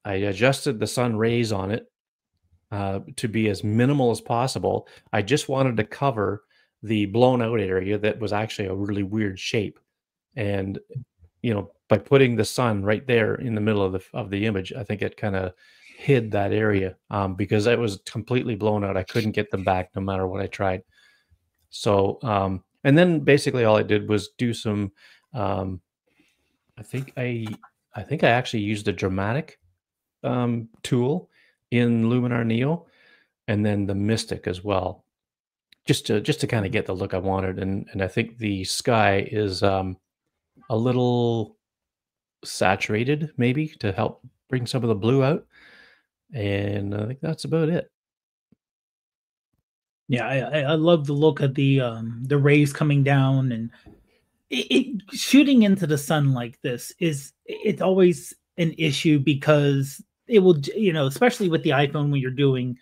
I adjusted the sun rays on it to be as minimal as possible. I just wanted to cover the blown out area that was actually a really weird shape. And by putting the sun right there in the middle of the image, I think it kind of hid that area because it was completely blown out. I couldn't get them back no matter what I tried. So, and then basically all I did was do some. Um, I think I actually used a dramatic tool in Luminar Neo, and then the Mystic as well, just to kind of get the look I wanted. And I think the sky is a little saturated, maybe, to help bring some of the blue out. And I think that's about it. Yeah, I love the look of the rays coming down, and it shooting into the sun like this it's always an issue because it will, especially with the iPhone when you're doing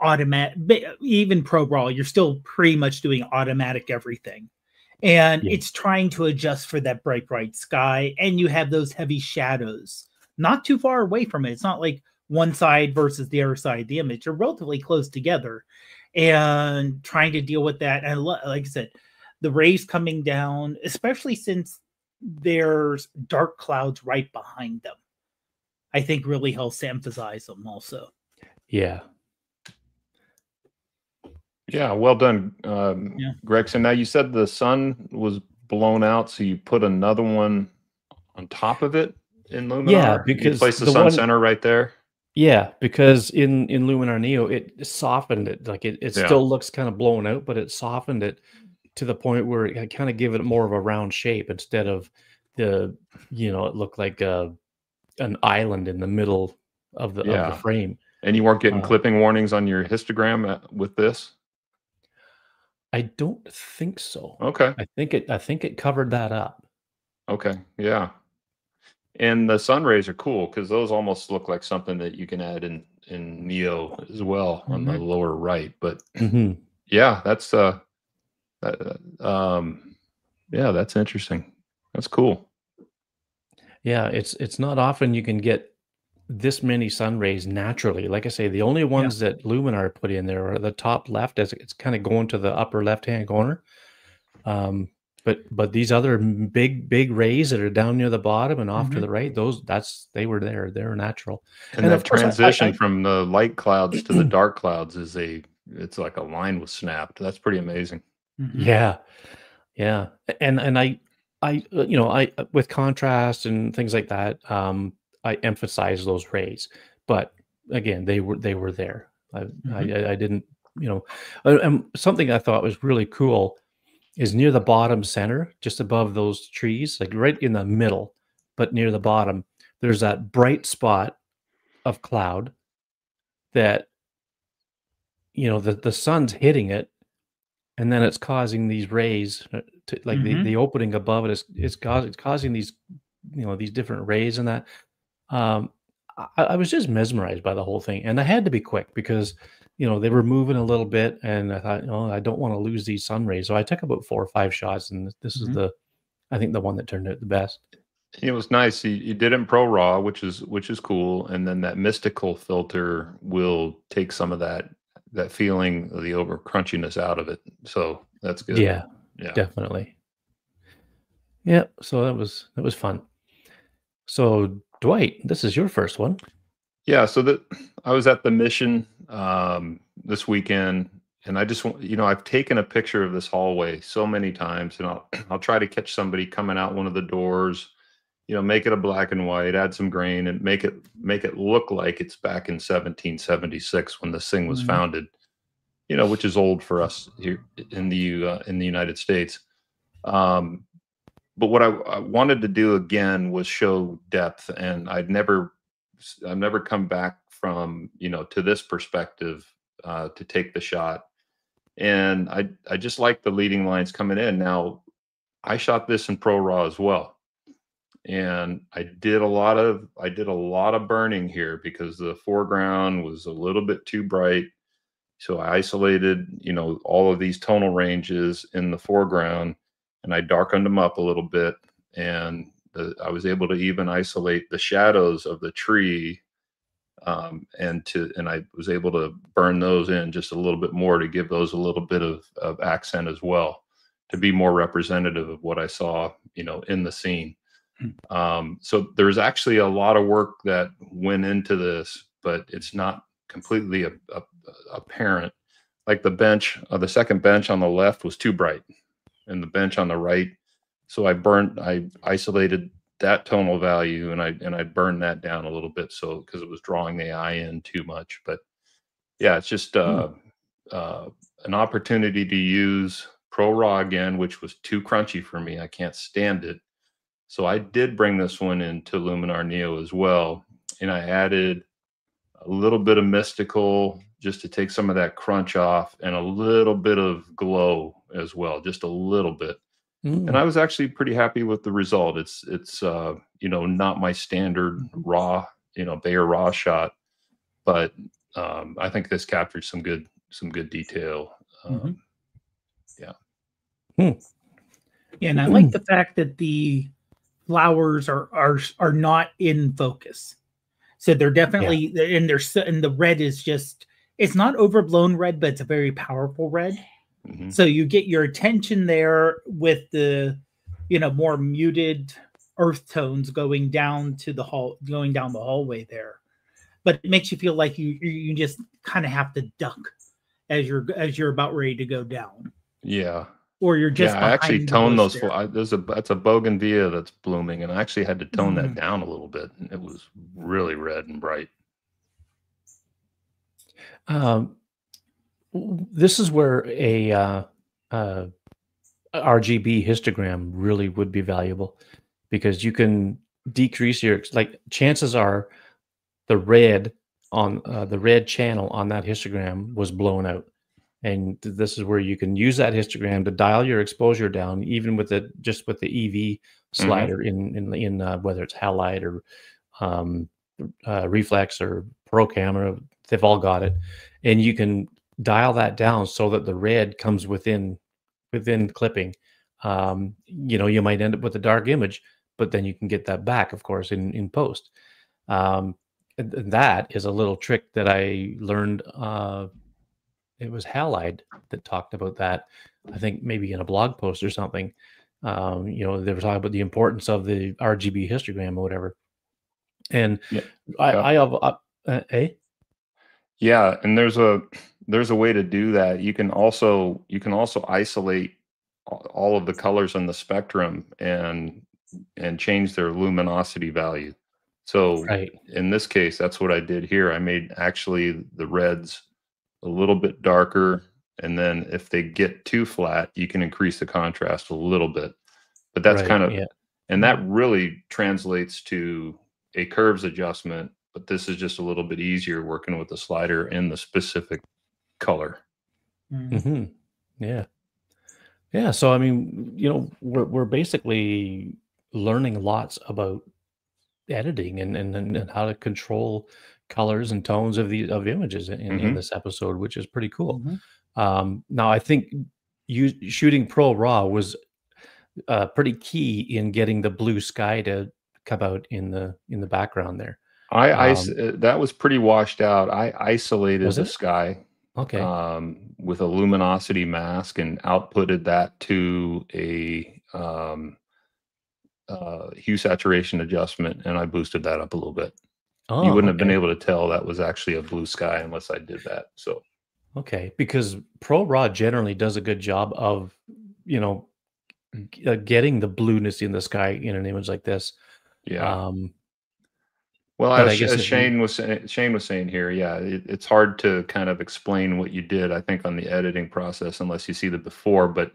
automatic, even Pro Brawl, you're still pretty much doing automatic everything. And Yeah. it's trying to adjust for that bright sky, and you have those heavy shadows not too far away from it. It's not like one side versus the other side of the image. They're relatively close together, and trying to deal with that. And like I said, the rays coming down, especially since there's dark clouds right behind them, I think really helps to emphasize them also. Yeah. Yeah, well done, Yeah. Gregson. Now you said the sun was blown out, so you put another one on top of it in Yeah, Luminar. You because placed the sun center right there. yeah, because in Luminar Neo, it softened it. Like it Yeah. still looks kind of blown out, but it softened it to the point where it kind of give it more of a round shape instead of it looked like an island in the middle of the Yeah. frame. And you weren't getting Uh, clipping warnings on your histogram with this? I don't think so. Okay. I think it covered that up. Okay. Yeah. And the sun rays are cool because those almost look like something that you can add in Neo as well on the lower right. But Mhm. yeah, that's that, yeah, that's interesting. That's cool. Yeah, it's not often you can get this many sun rays naturally. Like I say, the only ones that Luminar put in there are the top left, as it's kind of going to the upper left-hand corner. But these other big rays that are down near the bottom and off to the right, they were there. They were natural. And And that of course, transition from the light clouds to the dark clouds it's like a line was snapped. That's pretty amazing. yeah, yeah, and I with contrast and things like that, I emphasize those rays, but again, they were there. I didn't, and something I thought was really cool is near the bottom center, just above those trees, like right in the middle, but near the bottom, there's that bright spot of cloud that the sun's hitting it, and then it's causing these rays to, like the opening above it it's causing these different rays and that. Um, I was just mesmerized by the whole thing, and I had to be quick because they were moving a little bit, and I thought, oh, I don't want to lose these sun rays. So I took about 4 or 5 shots, and this is I think the one that turned out the best. It was nice. You did it in Pro Raw, which is cool, and then that mystical filter will take some of that feeling of the over crunchiness out of it. So that's good. Yeah, Yeah. definitely. Yeah, so that was fun. So, Dwight, this is your first one. Yeah, so that I was at the mission this weekend, and I just want I've taken a picture of this hallway so many times, and I'll try to catch somebody coming out one of the doors, make it a black and white, add some grain, and make it look like it's back in 1776 when this thing was Mhm. founded. Which is old for us here in the United States. Um, but what I wanted to do again was show depth, and I've never come back from to this perspective to take the shot, and I just like the leading lines coming in. Now I shot this in Pro Raw as well, and I did a lot of burning here because the foreground was a little bit too bright. So I isolated, all of these tonal ranges in the foreground, and I darkened them up a little bit. And I was able to even isolate the shadows of the tree, and I was able to burn those in just a little bit more to give those a little bit of accent as well, to be more representative of what I saw, in the scene. So there's actually a lot of work that went into this, but it's not completely apparent. Like the second bench on the left was too bright, and the bench on the right. So I isolated that tonal value, and I burned that down a little bit, so because it was drawing the eye in too much. But yeah, it's just uh, an opportunity to use Pro Raw again, which was too crunchy for me. I can't stand it. So I did bring this one into Luminar Neo as well, and I added a little bit of mystical just to take some of that crunch off, and a little bit of glow as well, just a little bit. And I was actually pretty happy with the result. It's not my standard raw, Bayer raw shot, but I think this captured some good detail. Mhm. Yeah. Yeah, and I like the fact that the flowers are not in focus. So they're definitely and the red is just, it's not overblown red, but it's a very powerful red. Mhm. So you get your attention there with the more muted earth tones going down the hallway there. But it makes you feel like you just kind of have to duck as you're about ready to go down, Yeah. or you're Yeah, just I actually behind the toned bush those. there. That's a bougainvillea that's blooming, and I actually had to tone that Mhm. down a little bit. And it was really red and bright. Um, this is where RGB histogram really would be valuable, because you can decrease your, like, chances are the red channel on that histogram was blown out, and this is where you can use that histogram to dial your exposure down, even with the EV Hmm. slider in whether it's halide or um, reflex or pro camera. They've all got it, and you can dial that down so that the red comes within clipping. You might end up with a dark image, but then you can get that back, of course, in post. And that is a little trick that I learned. It was Halide that talked about that. I think maybe in a blog post or something. They were talking about the importance of the RGB histogram or whatever. And Yeah. I have, Yeah, and there's a way to do that. You can also isolate all of the colors on the spectrum and change their luminosity value. So right, in this case, that's what I did here. I made actually the reds a little bit darker, and then if they get too flat, you can increase the contrast a little bit. But that's right, kind of yeah, and that really translates to a curves adjustment, but this is just a little bit easier working with the slider in the specific color. Mhm. hmm yeah, yeah. So I mean, we're basically learning lots about editing and how to control colors and tones of images in Hmm. this episode, which is pretty cool. Mhm. Now, I think you shooting Pro Raw was pretty key in getting the blue sky to come out in the background there. Um, That was pretty washed out. I isolated was the it sky okay? with a luminosity mask and outputted that to hue saturation adjustment, and I boosted that up a little bit. Oh, You wouldn't have been okay. able to tell that was actually a blue sky unless I did that. So Okay, because Pro Raw generally does a good job of, you know, getting the blueness in the sky in an image like this. yeah. Um, Well, but I guess as if you, Shane was saying here, yeah, it's hard to kind of explain what you did, I think, on the editing process unless you see the before. But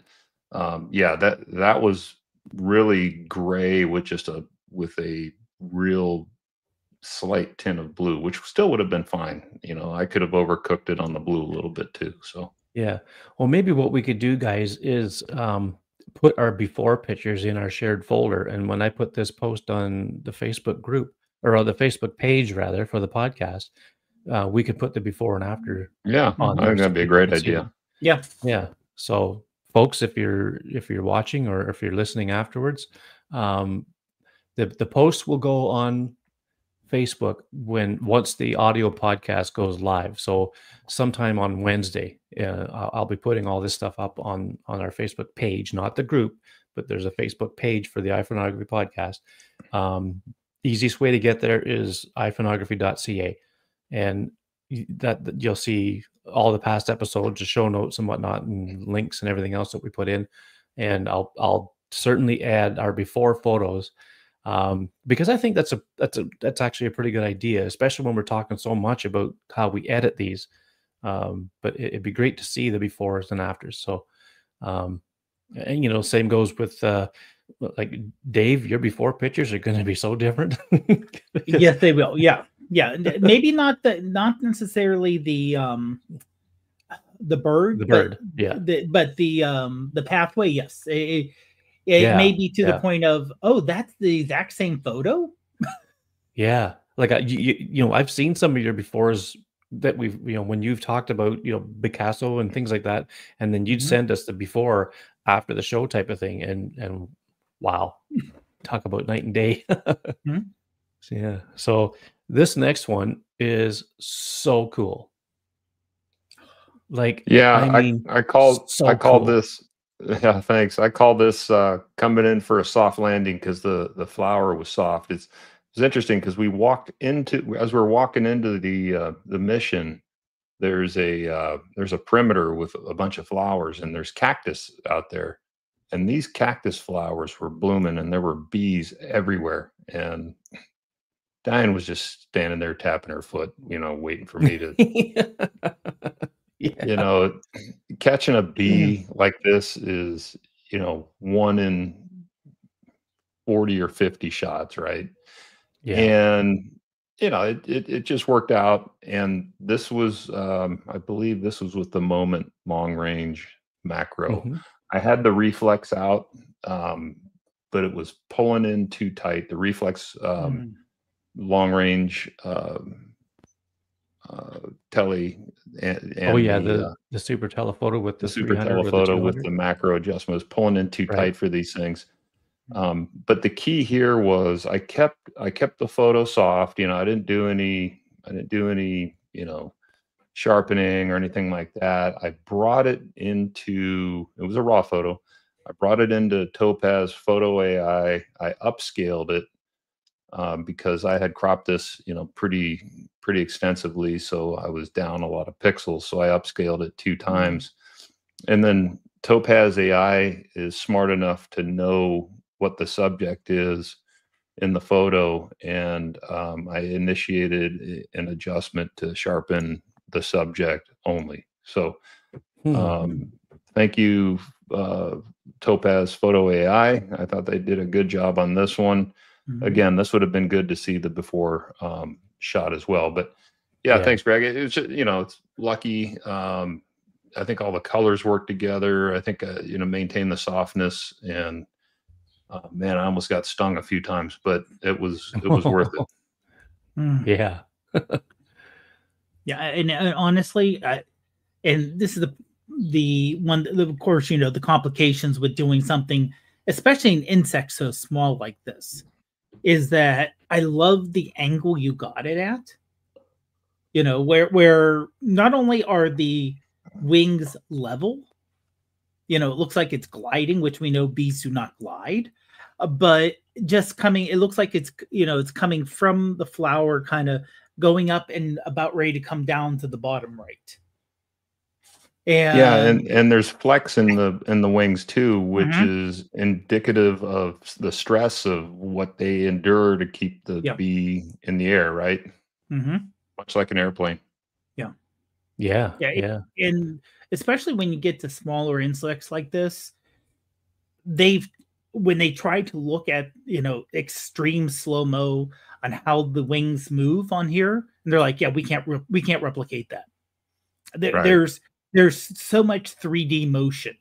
yeah, that was really gray with just with a real slight tint of blue, which still would have been fine. You know, I could have overcooked it on the blue a little bit too. So yeah. Well, maybe what we could do, guys, is put our before pictures in our shared folder. And when I put this post on the Facebook group or on the Facebook page, rather, for the podcast, we could put the before and after yeah, on I there think so that'd be a people great can see idea. them. Yeah. Yeah. So, folks, if you're watching or if you're listening afterwards, um, the post will go on Facebook once the audio podcast goes live. So sometime on Wednesday, I'll be putting all this stuff up on our Facebook page, not the group, but there's a Facebook page for the iPhoneography podcast. Easiest way to get there is iPhoneography.ca, and that you'll see all the past episodes, the show notes and whatnot, and links and everything else that we put in. And I'll certainly add our before photos, because I think that's actually a pretty good idea, especially when we're talking so much about how we edit these. But it'd be great to see the befores and afters. So, um, and same goes with like Dave. Your before pictures are going to be so different. because Yes, they will. Yeah. Yeah. Maybe not necessarily the bird, the bird, yeah, the pathway. Yes. It yeah, may be to the yeah, point of, oh, that's the exact same photo. yeah. Like I've seen some of your befores that we've, when you've talked about, Picasso and things like that, and then you'd Mhm. send us the before after the show type of thing, and wow, talk about night and day. Mhm. So, yeah. So this next one is so cool. Like, Yeah, I mean, I so called cool. this. Yeah, thanks. I called this coming in for a soft landing because the flower was soft. It's interesting because we walked into as we're walking into the mission. There's a perimeter with a bunch of flowers and there's cactus out there, and these cactus flowers were blooming and there were bees everywhere. And Diane was just standing there tapping her foot, waiting for me to you Yeah. know, catching a bee like this is, one in 40 or 50 shots, right? Yeah. And, it just worked out. And this was, I believe this was with the Moment long range macro. Hmm. I had the reflex out, um, but it was pulling in too tight. The reflex Mhm. long range tele Oh and yeah, the super telephoto with the the super 300 with the telephoto with 200, the macro adjustment was pulling in too right? tight for these things. But the key here was I kept the photo soft. I didn't do any, sharpening or anything like that. I brought it into it was a raw photo. I brought it into Topaz Photo AI. I upscaled it because I had cropped this, pretty extensively. So I was down a lot of pixels. So I upscaled it 2 times. And then Topaz AI is smart enough to know what the subject is in the photo. And I initiated an adjustment to sharpen the subject only. So Hmm. um, thank you, uh, Topaz Photo AI. I thought they did a good job on this one. Mhm. Again, this would have been good to see the before shot as well. But yeah, Yeah. thanks, Greg. It was just, it's lucky. I think all the colors work together. I think maintain the softness, and man, I almost got stung a few times, but it was worth it. Mm. Yeah. Yeah, and honestly, and this is the one. Of course, the complications with doing something, especially an insect so small like this, is that I love the angle you got it at. Where not only are the wings level, it looks like it's gliding, which we know bees do not glide, but just coming, it looks like it's, it's coming from the flower, kind of going up and about ready to come down to the bottom right. Yeah, And and there's flex in the wings too, which Mhm. is indicative of the stress of what they endure to keep the Yeah. bee in the air, right? Mm-hmm. Much like an airplane. Yeah. Yeah, Yeah. yeah. And especially when you get to smaller insects like this, they've, when they try to look at, extreme slow-mo on how the wings move on here, and they're like, yeah, we can't replicate that. Right. There's so much 3D motion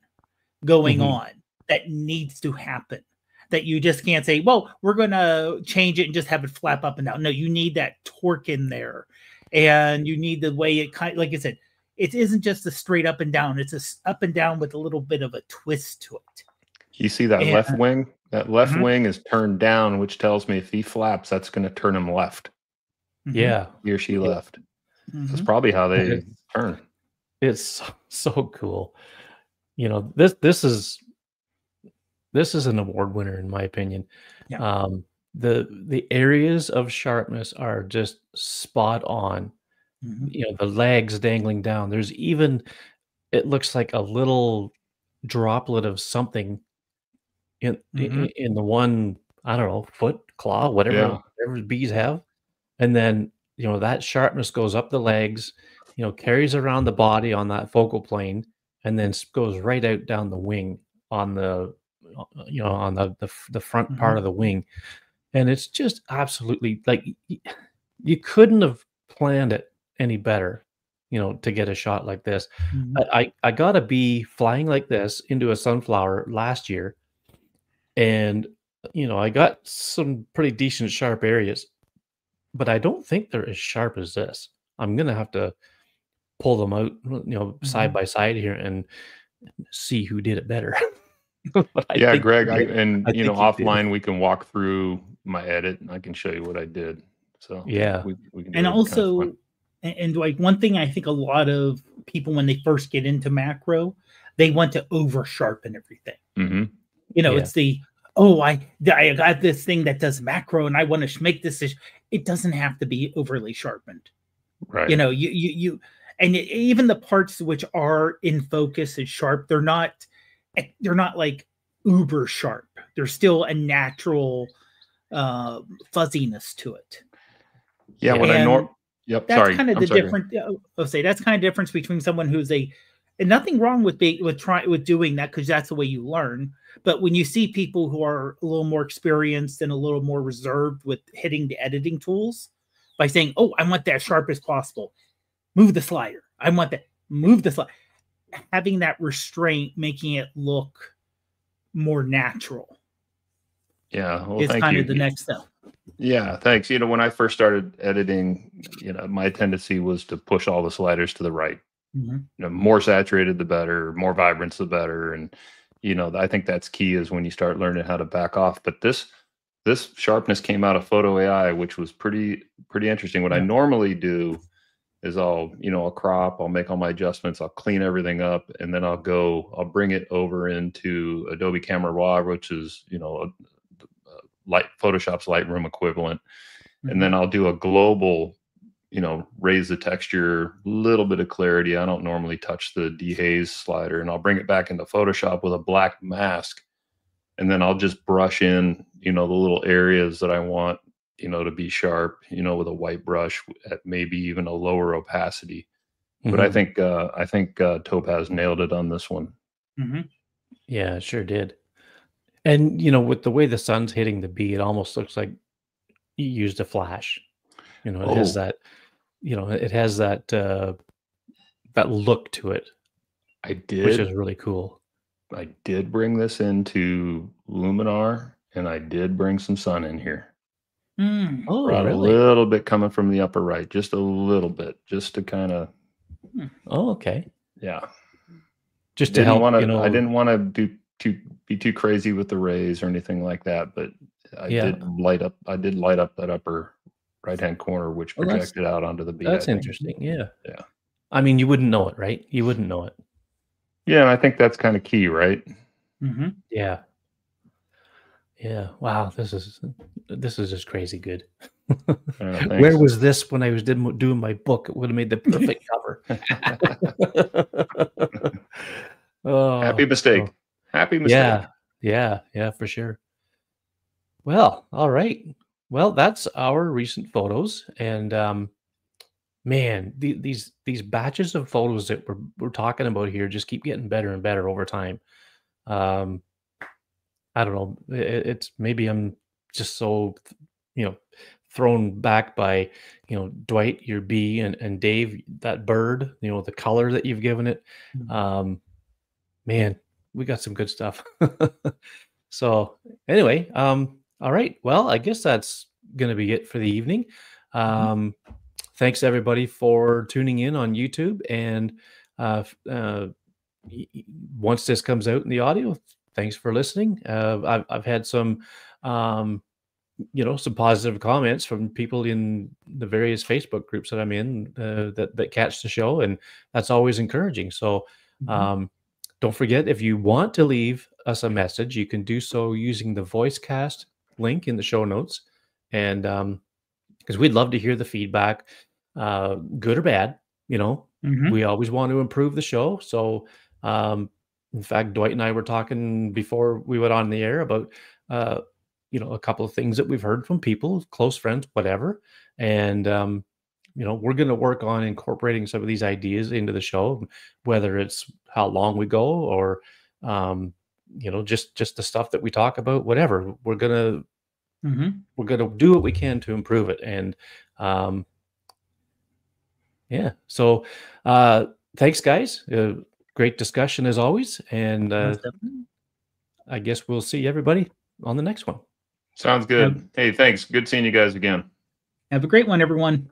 going Mhm. on that needs to happen, that you just can't say, well, we're going to change it and just have it flap up and down. No, you need that torque in there, and you need the way it kind, like I said, it isn't just a straight up and down. It's a up and down with a little bit of a twist to it. You see that And left wing? That left Mhm. wing is turned down, which tells me if he flaps, that's going to turn him left. Yeah. He or she Yeah. left. That's Mhm. probably how they It's turn. it's so cool. This is an award winner in my opinion. Yeah. The areas of sharpness are just spot on. Mhm. The legs dangling down. There's even, it looks like a little droplet of something Mhm. in the one, I don't know, foot, claw, whatever Yeah. whatever bees have. And then, that sharpness goes up the legs, carries around the body on that focal plane, and then goes right out down the wing on on the front part of Mhm. the wing. And it's just absolutely like you couldn't have planned it any better, to get a shot like this. Mhm. I got a bee flying like this into a sunflower last year, and I got some pretty decent sharp areas, but I don't think they're as sharp as this. I'm gonna have to pull them out, side Mhm. by side here and see who did it better. But I Yeah, think Greg, you did. I think you did. offline we can walk through my edit and I can show you what I did. So Yeah. we can do And it. It'd be kind of fun. also, and like one thing I think a lot of people, when they first get into macro, they want to over sharpen everything. Mm-hmm. Yeah. It's the, oh, I got this thing that does macro and I want to make this. It doesn't have to be overly sharpened. Right. And even the parts which are in focus and sharp, they're not like uber sharp. There's still a natural fuzziness to it. Yeah, Yeah. what And yep, that's sorry. kind of I'm the sorry. Go ahead. different, I'll say that's kind of difference between someone who's and nothing wrong with doing that, because that's the way you learn. But when you see people who are a little more experienced and a little more reserved with hitting the editing tools by saying, oh, I want that sharp as possible, move the slider, I want that, move the slider, having that restraint, making it look more natural, Yeah, well, is thank kind you. of the next step. Yeah, thanks. When I first started editing, my tendency was to push all the sliders to the right. Mhm. More saturated the better, more vibrance the better. And I think that's key, is when you start learning how to back off. But this sharpness came out of Photo AI, which was pretty interesting. What I Yeah. normally do is I'll crop, I'll make all my adjustments, I'll clean everything up, and then I'll bring it over into Adobe Camera Raw, which is, Photoshop's Lightroom equivalent. And then Mhm. I'll do a global, raise the texture, little bit of clarity. I don't normally touch the dehaze slider, and I'll bring it back into Photoshop with a black mask. And then I'll just brush in, the little areas that I want, to be sharp, with a white brush at maybe even a lower opacity. But I Mhm. think Topaz nailed it on this one. Mhm. Yeah, it sure did. And, with the way the sun's hitting the bee, it almost looks like you used a flash. It has Oh, that, that look to it, I which is did. really cool. I did bring this into Luminar, and I did bring some sun in here. Mm. Oh, Brought a really? little bit coming from the upper right, just a little bit, just to kind of, Oh, okay. yeah. Just to help, I didn't want to be too crazy with the rays or anything like that, but yeah. I did light up that upper right-hand corner, which Well, projected out onto the bee, I that's think. interesting. Yeah. Yeah. I mean, you wouldn't know it, right? You wouldn't know it. Yeah, and I think that's kind of key, right? Mhm. Yeah. Yeah. Wow. This is just crazy good. Where Thanks. was this when I was doing my book? It would have made the perfect cover. Happy Oh, mistake. so Happy mistake. yeah, for sure. Well, all right. Well, that's our recent photos, and man, these batches of photos that we're talking about here just keep getting better and better over time. Um, I don't know. It's maybe I'm just so, you know, thrown back by, Dwight, your bee, and Dave, that bird, the color that you've given it. Um, man, we got some good stuff. So anyway, all right. Well, I guess that's gonna be it for the evening. Um, thanks everybody for tuning in on YouTube, and uh, f- uh, once this comes out in the audio, thanks for listening. I've had some, um, some positive comments from people in the various Facebook groups that I'm in, that catch the show, and that's always encouraging. So, um, don't forget, if you want to leave us a message, you can do so using the VoiceCast link in the show notes, and because we'd love to hear the feedback, good or bad. We always want to improve the show. So, um, in fact, Dwight and I were talking before we went on the air about, a couple of things that we've heard from people, close friends, whatever. And, we're going to work on incorporating some of these ideas into the show, whether it's how long we go or, just the stuff that we talk about, whatever. We're gonna do what we can to improve it. And um, yeah, so thanks, guys. Great discussion as always. And Most definitely. I guess we'll see everybody on the next one. Sounds good. Hey, thanks. Good seeing you guys again. Have a great one, everyone.